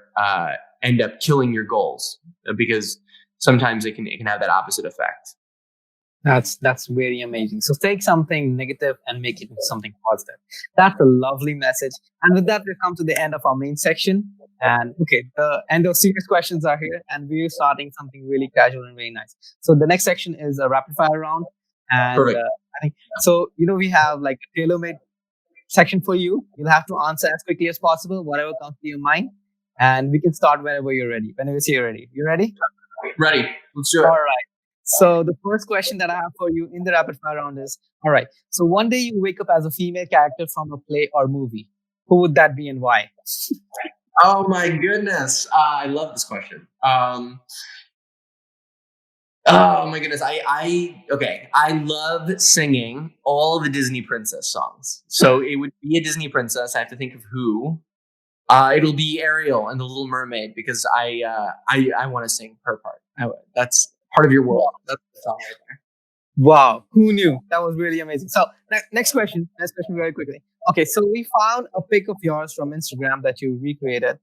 end up killing your goals, because sometimes it can have that opposite effect. That's very amazing. So take something negative and make it into something positive. That's a lovely message. And with that, we come to the end of our main section. And okay, the end of serious questions are here, and we're starting something really casual and very nice. So the next section is a rapid fire round. And I think so. We have like a tailor-made section for you. You'll have to answer as quickly as possible, whatever comes to your mind. And we can start whenever you're ready. Whenever you're ready. You ready? Ready. Let's do it. All right. So the first question that I have for you in the rapid fire round is, all right, so one day you wake up as a female character from a play or movie. Who would that be and why? Oh my goodness. I love this question. Oh my goodness. I love singing all the Disney princess songs. So it would be a Disney princess. I have to think of who. It'll be Ariel and the Little Mermaid, because I want to sing her part. That's part of your world. That's the song right there. Wow, who knew? That was really amazing. So next question very quickly. Okay, so we found a pic of yours from Instagram that you recreated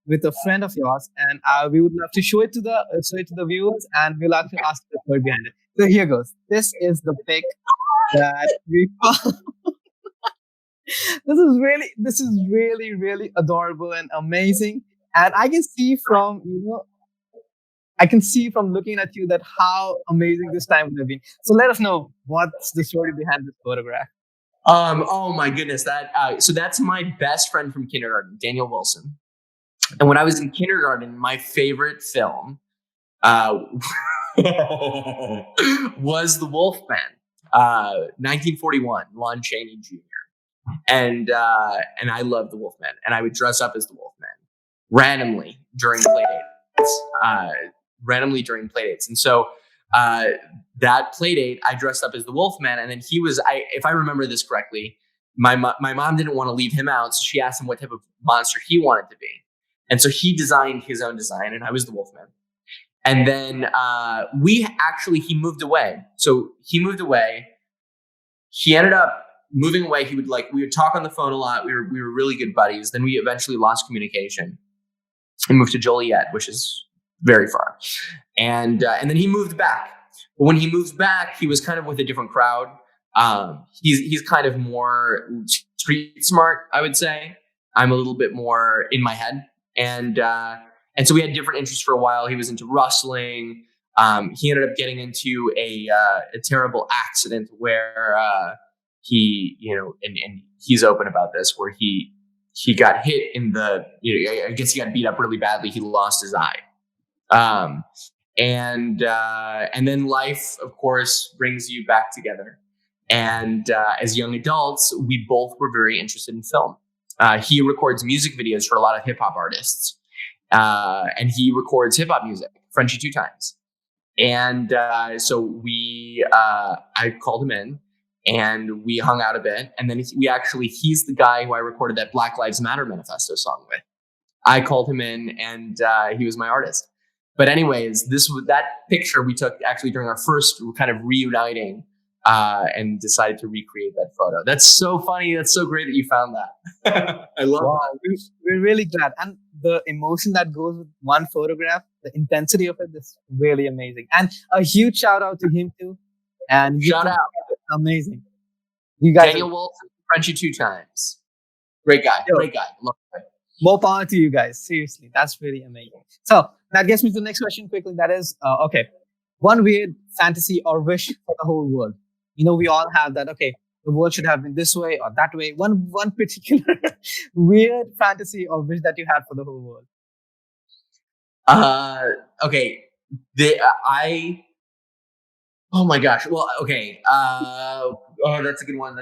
with a friend of yours, and we would love to show it to the viewers, and we'll have to ask the word behind it. So here goes. This is the pic that we found. This is really, really adorable and amazing. And I can see from I can see from looking at you that how amazing this time would have been. So let us know what's the story behind this photograph. Oh my goodness, so that's my best friend from kindergarten, Daniel Wilson. And when I was in kindergarten, my favorite film uh, was The Wolfman, 1941, Lon Chaney Jr. And I loved The Wolfman, and I would dress up as The Wolfman randomly during play dates. And so that play date, I dressed up as the Wolfman, and then if I remember this correctly, my mom didn't want to leave him out, so she asked him what type of monster he wanted to be, and so he designed his own design, and I was the Wolfman. And then he moved away. So he moved away. He ended up moving away. We would talk on the phone a lot. We were really good buddies. Then we eventually lost communication and moved to Joliet, which is very far. And then he moved back. But when he moved back, he was kind of with a different crowd. He's kind of more street smart, I would say. I'm a little bit more in my head. And so we had different interests for a while. He was into wrestling. He ended up getting into a terrible accident where he, and he's open about this, where he got hit in I guess he got beat up really badly. He lost his eye. And then life, of course, brings you back together. And as young adults, we both were very interested in film. He records music videos for a lot of hip hop artists. And he records hip hop music, Frenchie 2 Times. And so I called him in and we hung out a bit. And then he's the guy who I recorded that Black Lives Matter manifesto song with. I called him in and he was my artist. But anyways, that picture we took actually during our first kind of reuniting and decided to recreate that photo. That's so funny. That's so great that you found that. I love that. We're really glad. And the emotion that goes with one photograph, the intensity of it is really amazing. And a huge shout out to him too. And shout out. Amazing. You guys Daniel Wilson, Frenchie 2 Times. Great guy. Great guy. Love it. More power to you guys. Seriously. That's really amazing. So that gets me to the next question quickly. That is, okay. One weird fantasy or wish for the whole world. We all have that. Okay, the world should have been this way or that way. One particular weird fantasy or wish that you had for the whole world. Okay. Oh my gosh. Well, okay. That's a good one.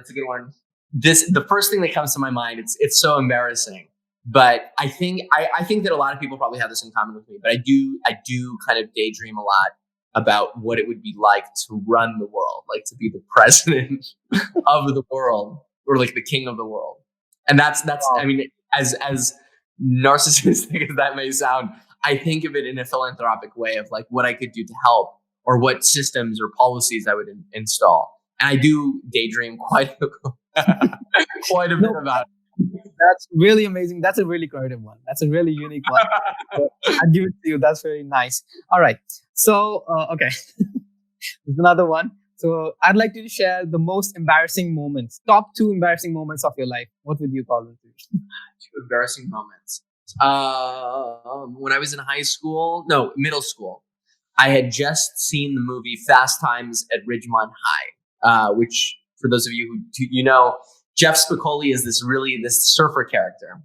The first thing that comes to my mind, it's so embarrassing, but I think that a lot of people probably have this in common with me, but I do kind of daydream a lot about what it would be like to run the world, like to be the president of the world or like the king of the world. And that's, Wow. I mean, as narcissistic as that may sound, I think of it in a philanthropic way of like what I could do to help or what systems or policies I would install. And I do daydream quite a bit about it. That's really amazing. That's a really creative one. That's a really unique one. So I'll give it to you. That's very nice. All right. So, okay. There's another one. So I'd like you to share the most embarrassing moments, top 2 embarrassing moments of your life. What would you call them? 2 embarrassing moments. When I was in middle school, I had just seen the movie Fast Times at Ridgemont High, which for those of you who Jeff Spicoli is this surfer character.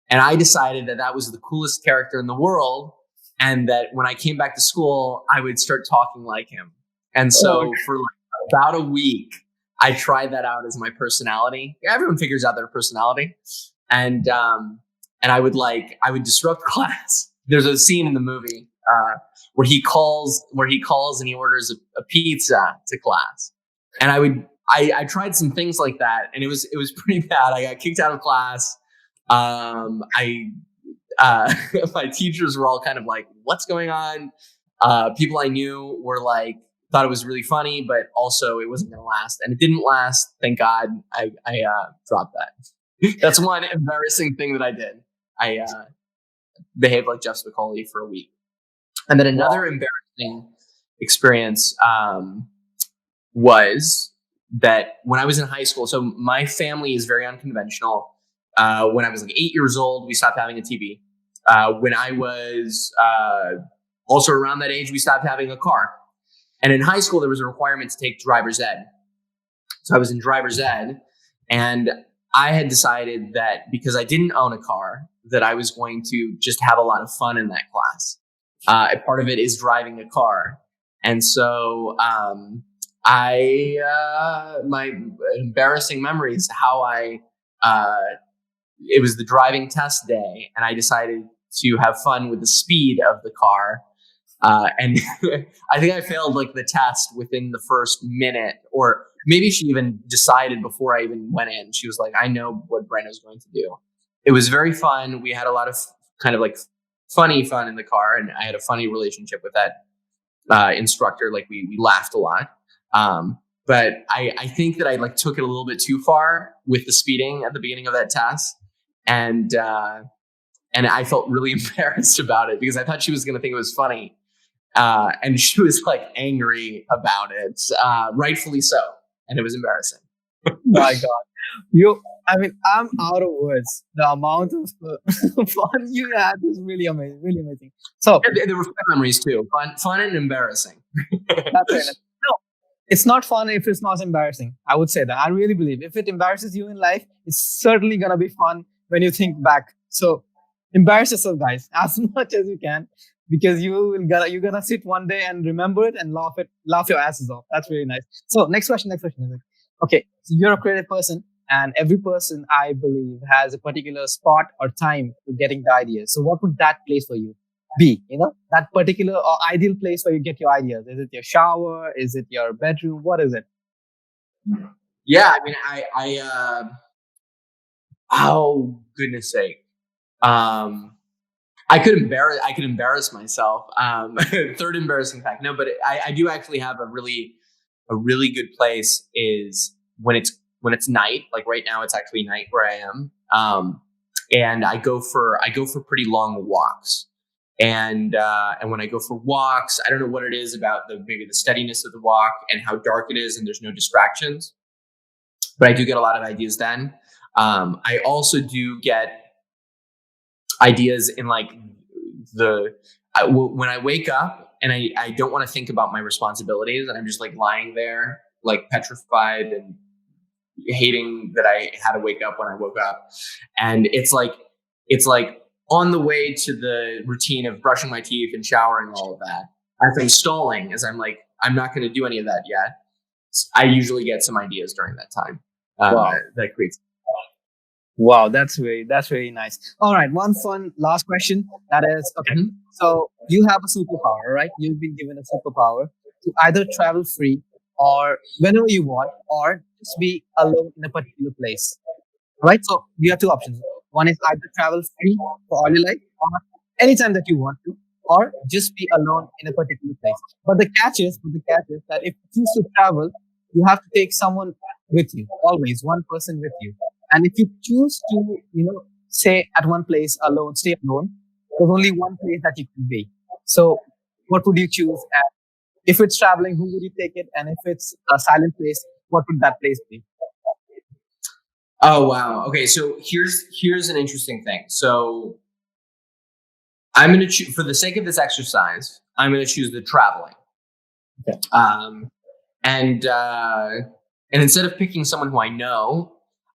And I decided that was the coolest character in the world. And that when I came back to school, I would start talking like him. And so for like about a week, I tried that out as my personality. Everyone figures out their personality. And I would disrupt class. There's a scene in the movie where he calls and he orders a pizza to class. And I tried some things like that, and it was pretty bad. I got kicked out of class. My teachers were all kind of like, "What's going on?" People I knew were like, thought it was really funny, but also it wasn't going to last, and it didn't last. Thank God, I dropped that. That's one embarrassing thing that I did. I behaved like Jeff Spicoli for a week, and then another embarrassing experience was that when I was in high school, so my family is very unconventional. When I was like 8 years old, we stopped having a TV. When I was Also around that age, we stopped having a car. And in high school, there was a requirement to take driver's ed. So I was in driver's ed, and I had decided that because I didn't own a car, that I was going to just have a lot of fun in that class. Part of it is driving a car. And so my embarrassing memories, it was the driving test day, and I decided to have fun with the speed of the car. And I think I failed like the test within the first minute, or maybe she even decided before I even went in. She was like, I know what Brando's going to do. It was very fun. We had a lot of kind of like funny fun in the car, and I had a funny relationship with that instructor. Like we laughed a lot. But I think that I like took it a little bit too far with the speeding at the beginning of that test. And I felt really embarrassed about it because I thought she was going to think it was funny. And she was like angry about it, rightfully so. And it was embarrassing. My God. I'm out of words. The amount of fun you had is really amazing. Really amazing. So there were fun memories too. Fun and embarrassing. That's right. No, it's not fun if it's not embarrassing. I would say that. I really believe if it embarrasses you in life, it's certainly going to be fun when you think back. So embarrass yourself, guys, as much as you can, because you're gonna sit one day and remember it and laugh your asses off. That's really nice. So next question is okay, so you're a creative person, and every person, I believe, has a particular spot or time to getting the ideas. So what would that place for you be? That particular or ideal place where you get your ideas. Is it your shower? Is it your bedroom? What is it? Yeah, I mean, oh goodness sake. I could embarrass myself. Third embarrassing fact. No, but I do actually have a really good place is when it's night. Like right now, it's actually night where I am. And I go for pretty long walks. And when I go for walks, I don't know what it is about maybe the steadiness of the walk and how dark it is, and there's no distractions. But I do get a lot of ideas then. I also do get ideas in like when I wake up and I don't want to think about my responsibilities, and I'm just like lying there, like petrified and hating that I had to wake up when I woke up. And it's like on the way to the routine of brushing my teeth and showering and all of that, as I'm stalling, as I'm like, I'm not going to do any of that yet. I usually get some ideas during that time. Wow. That creates. Wow, that's very nice. All right, one fun last question. That is, okay. Mm-hmm. So you have a superpower, right? You've been given a superpower to either travel free or whenever you want, or just be alone in a particular place. Right? So you have two options. One is either travel free for all your life, or anytime that you want to, or just be alone in a particular place. But the catch is that if you choose to travel, you have to take someone with you, always one person with you. And if you choose to, stay at one place alone, stay alone, there's only one place that you can be. So what would you choose? And if it's traveling, who would you take it? And if it's a silent place, what would that place be? Oh, wow. Okay. So here's an interesting thing. So I'm going to choose, for the sake of this exercise, I'm going to choose the traveling. Okay. And instead of picking someone who I know,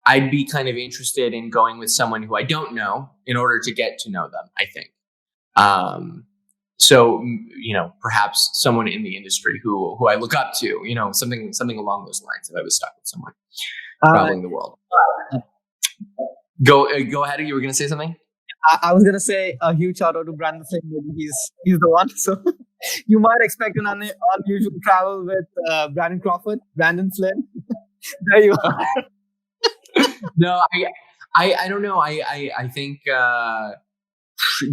I'd be kind of interested in going with someone who I don't know in order to get to know them, I think. So, perhaps someone in the industry who I look up to, something along those lines if I was stuck with someone traveling the world. Go ahead. You were going to say something? I was going to say a huge shout out to Brando. He's the one. So you might expect an unusual travel with Brando Crawford, Brandon Flynn. There you are. No, I don't know. I think,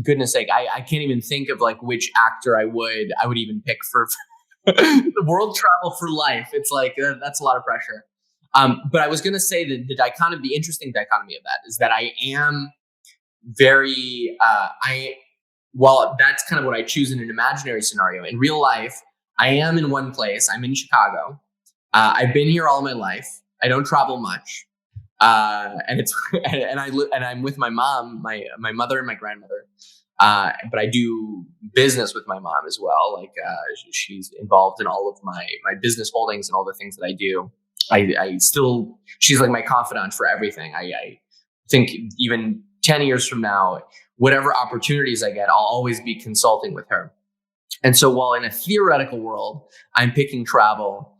goodness sake, I can't even think of like which actor I would even pick for the world travel for life. It's like, that's a lot of pressure. But I was going to say that the interesting dichotomy of that is that I am very, while that's kind of what I choose in an imaginary scenario, in real life, I am in one place. I'm in Chicago. I've been here all my life. I don't travel much. and it's and I'm with my mom, my mother and my grandmother. But I do business with my mom as well. Like she's involved in all of my business holdings and all the things that I do. I still, she's like my confidant for everything. I think even 10 years from now, whatever opportunities I get, I'll always be consulting with her. And so while in a theoretical world, I'm picking travel,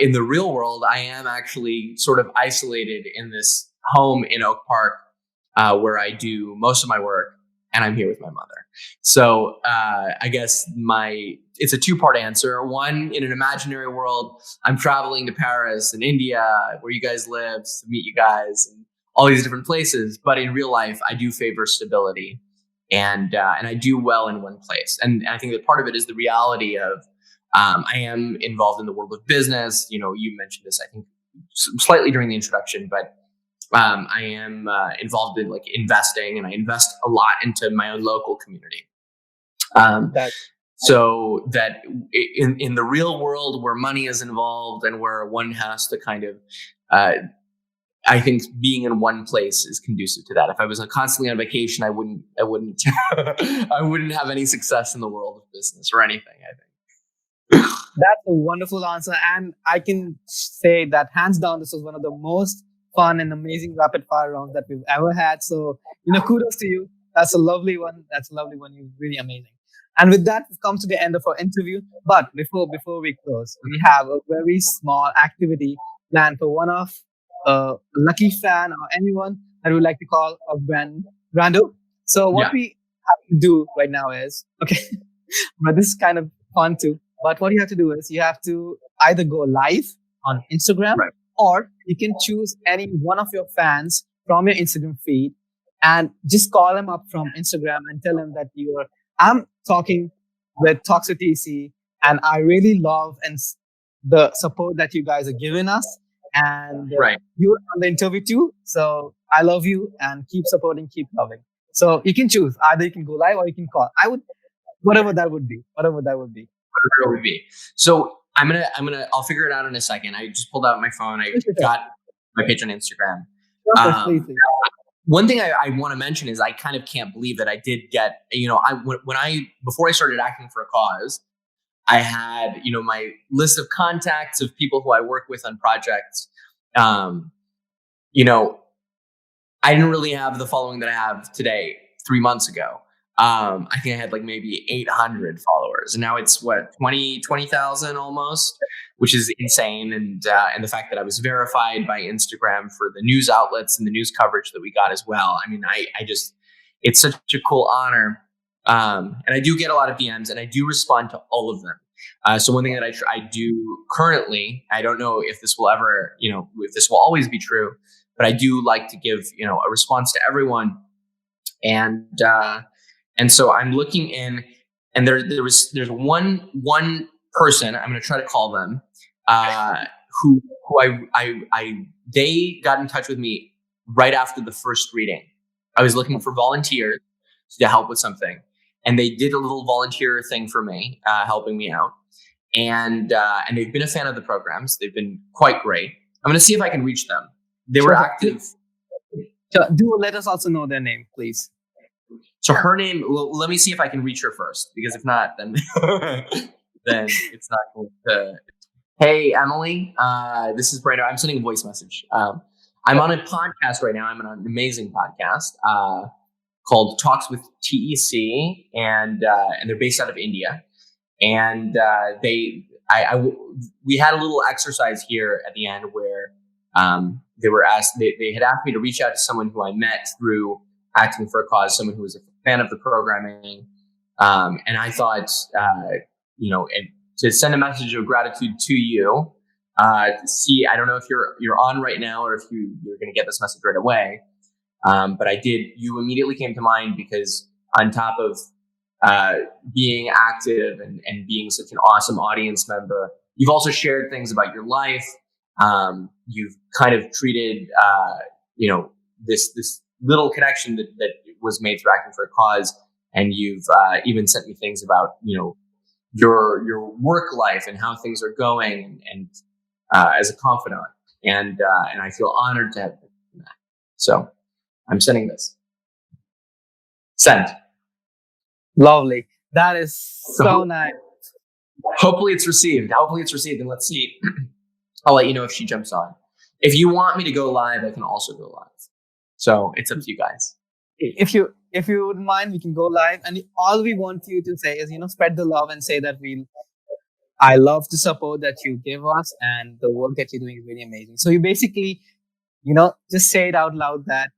in the real world, I am actually sort of isolated in this home in Oak Park, where I do most of my work, and I'm here with my mother. So I guess it's a two-part answer. One, in an imaginary world, I'm traveling to Paris and India, where you guys live, to meet you guys and all these different places. But in real life, I do favor stability, and I do well in one place. And I think that part of it is the reality of I am involved in the world of business. You mentioned this, I think, slightly during the introduction, but I am involved in like investing, and I invest a lot into my own local community. So that in the real world where money is involved and where one has to kind of, I think being in one place is conducive to that. If I was constantly on vacation, I wouldn't I wouldn't have any success in the world of business or anything, I think. That's a wonderful answer. And I can say that hands down, this was one of the most fun and amazing rapid fire rounds that we've ever had. So, kudos to you. That's a lovely one. You're really amazing. And with that, we've come to the end of our interview. But before we close, we have a very small activity planned for one of a lucky fan or anyone that we would like to call a Brando. So what we have to do right now is, okay, but this is kind of fun too. But what you have to do is you have to either go live on Instagram, right, or you can choose any one of your fans from your Instagram feed and just call them up from Instagram and tell them that I'm talking with Talks with TEC, and I really love and the support that you guys are giving us. And you're on the interview too. So I love you, and keep supporting, keep loving. So you can choose. Either you can go live or you can call. Whatever that would be. So I'll figure it out in a second. I just pulled out my phone. I got my page on Instagram. Please. One thing I want to mention is I kind of can't believe that I did get, before I started acting for a cause, I had, my list of contacts of people who I work with on projects. I didn't really have the following that I have today 3 months ago. I think I had like maybe 800 followers, and now it's 20,000 almost, which is insane. And the fact that I was verified by Instagram for the news outlets and the news coverage that we got as well. I mean, it's such a cool honor. And I do get a lot of DMs, and I do respond to all of them. So one thing that I do currently, I don't know if this will ever, if this will always be true, but I do like to give, a response to everyone. And so I'm looking in, and there's one person, I'm going to try to call them, who they got in touch with me right after the first reading. I was looking for volunteers to help with something, and they did a little volunteer thing for me, helping me out. And they've been a fan of the programs. They've been quite great. I'm going to see if I can reach them. They were active. Do let us also know their name, please. So her name, let me see if I can reach her first, because if not, then then it's not going to. Hey, Emily, this is Brando. I'm sending a voice message. I'm on a podcast right now. I'm on an amazing podcast called Talks with TEC, and they're based out of India. And we had a little exercise here at the end where they had asked me to reach out to someone who I met through acting for a cause, someone who was a fan of the programming. And I thought, and to send a message of gratitude to you, to see, I don't know if you're on right now or if you're going to get this message right away. But you immediately came to mind, because on top of being active and being such an awesome audience member, you've also shared things about your life. You've kind of treated, this little connection that was made through acting for a cause. And you've even sent me things about, your work life and how things are going, and as a confidant. And I feel honored to have that. So I'm sending this. Send. Lovely. That is so So nice. hopefully it's received. And let's see. I'll let you know if she jumps on. If you want me to go live, I can also go live. So it's up to you guys. If you wouldn't mind, we can go live. And all we want you to say is, spread the love and say that I love the support that you give us, and the work that you're doing is really amazing. So you basically, just say it out loud that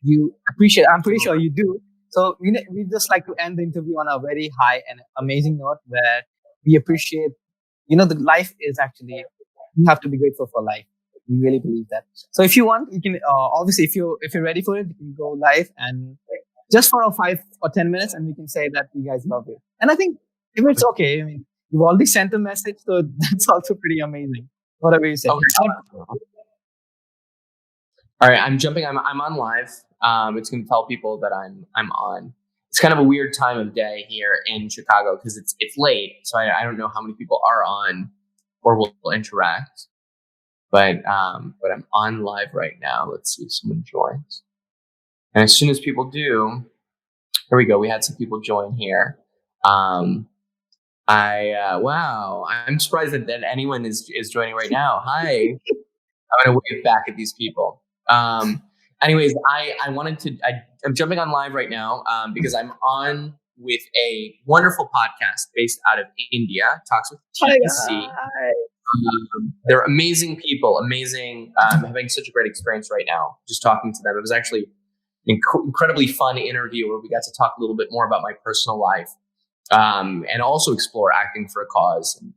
you appreciate. I'm pretty sure you do. So we just like to end the interview on a very high and amazing note where we appreciate, the life is actually, you have to be grateful for life. We really believe that. So if you want, you can obviously if you're ready for it, you can go live and just for 5 or 10 minutes, and we can say that you guys love it. And I think if it's okay, I mean, you've already sent a message, so that's also pretty amazing. Whatever you say. Okay. All right, I'm jumping. I'm on live. It's going to tell people that I'm on. It's kind of a weird time of day here in Chicago because it's late, so I don't know how many people are on or will interact. But I'm on live right now. Let's see if someone joins. And as soon as people do, here we go. We had some people join here. Wow, I'm surprised that anyone is joining right now. Hi. I'm going to wave back at these people. Anyways, I'm jumping on live right now because I'm on with a wonderful podcast based out of India, Talks with TEC. They're amazing people, amazing. I'm having such a great experience right now just talking to them. It was actually an incredibly fun interview where we got to talk a little bit more about my personal life and also explore acting for a cause and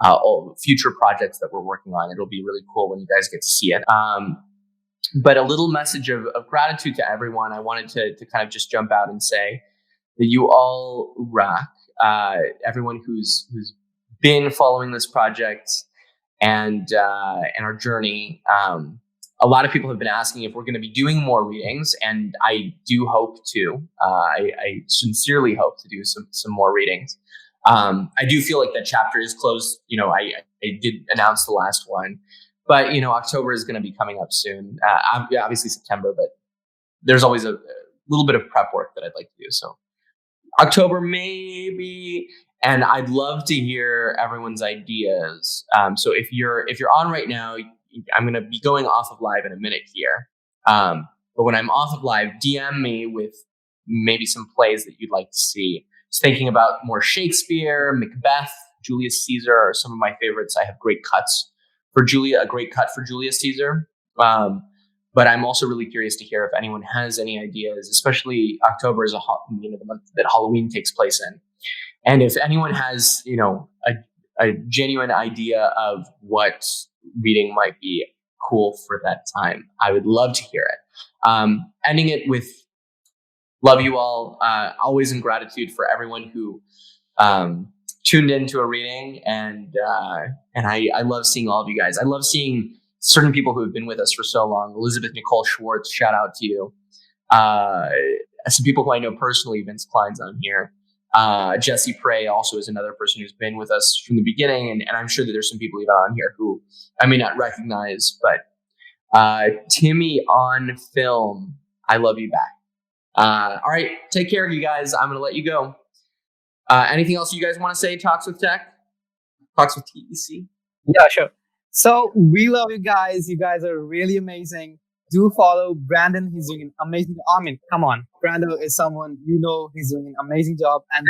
all future projects that we're working on. It'll be really cool when you guys get to see it. But a little message of gratitude to everyone. I wanted to kind of just jump out and say that you all rock. Everyone who's been following this project and our journey. A lot of people have been asking if we're going to be doing more readings, and I do hope to. I sincerely hope to do some more readings. I do feel like that chapter is closed. I did announce the last one, but October is going to be coming up soon. Obviously September, but there's always a little bit of prep work that I'd like to do. So October maybe, and I'd love to hear everyone's ideas. So if you're on right now, I'm going to be going off of live in a minute here. But when I'm off of live, DM me with maybe some plays that you'd like to see. Just thinking about more Shakespeare, Macbeth, Julius Caesar are some of my favorites. I have great cuts for a great cut for Julius Caesar. But I'm also really curious to hear if anyone has any ideas, especially October is the month that Halloween takes place in. And if anyone has, a genuine idea of what reading might be cool for that time, I would love to hear it. Ending it with love you all, always in gratitude for everyone who tuned into a reading, and I love seeing all of you guys. I love seeing certain people who have been with us for so long. Elizabeth Nicole Schwartz, shout out to you. Some people who I know personally, Vince Klein's on here. Jesse Prey also is another person who's been with us from the beginning, and I'm sure that there's some people even on here who I may not recognize, but Timmy on film, I love you back. All right, take care of you guys. I'm going to let you go. Anything else you guys want to say? Talks with Tech? Talks with TEC? Yeah, sure. So we love you guys. You guys are really amazing. Do follow Brandon. He's doing an amazing. I mean, come on. Brando is someone he's doing an amazing job. And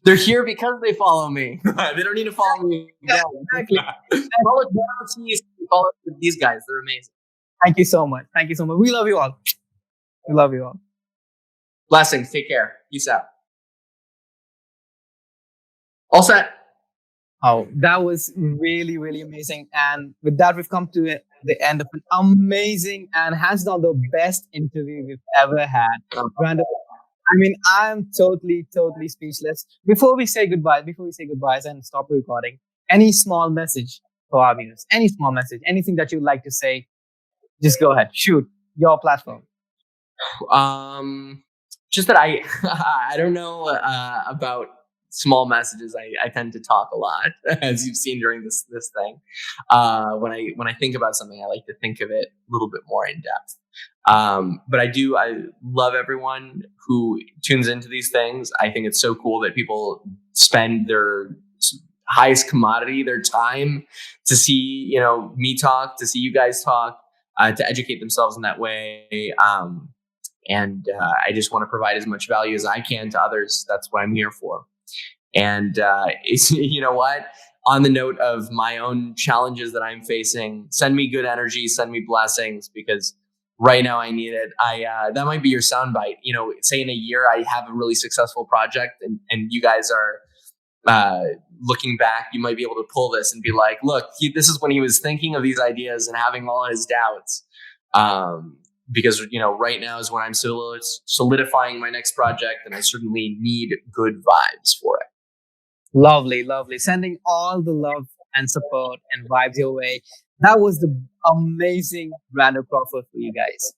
they're here because they follow me. They don't need to follow me. Yeah, exactly. Follow these guys. They're amazing. Thank you so much. Thank you so much. We love you all. We love you all. Blessings. Take care. Peace out. All set. Oh, that was really, really amazing. And with that, we've come to the end of an amazing and hands down the best interview we've ever had. Brando, I mean, I'm totally, totally speechless. Before we say goodbyes and stop recording, any small message for our viewers, any small message, anything that you'd like to say, just go ahead. Shoot, your platform. Just that I don't know about small messages. I tend to talk a lot, as you've seen during this thing. When I think about something, I like to think of it a little bit more in depth. But I love everyone who tunes into these things. I think it's so cool that people spend their highest commodity, their time, to see me talk, to see you guys talk, to educate themselves in that way. And I just want to provide as much value as I can to others. That's what I'm here for. And it's, you know what? On the note of my own challenges that I'm facing, send me good energy, send me blessings, because right now I need it. That might be your soundbite. Say in a year I have a really successful project, and you guys are looking back, you might be able to pull this and be like, look, this is when he was thinking of these ideas and having all his doubts. Because right now is when I'm solidifying my next project, and I certainly need good vibes for it. Lovely, lovely. Sending all the love and support and vibes your way. That was the amazing Brando Crawford for you guys.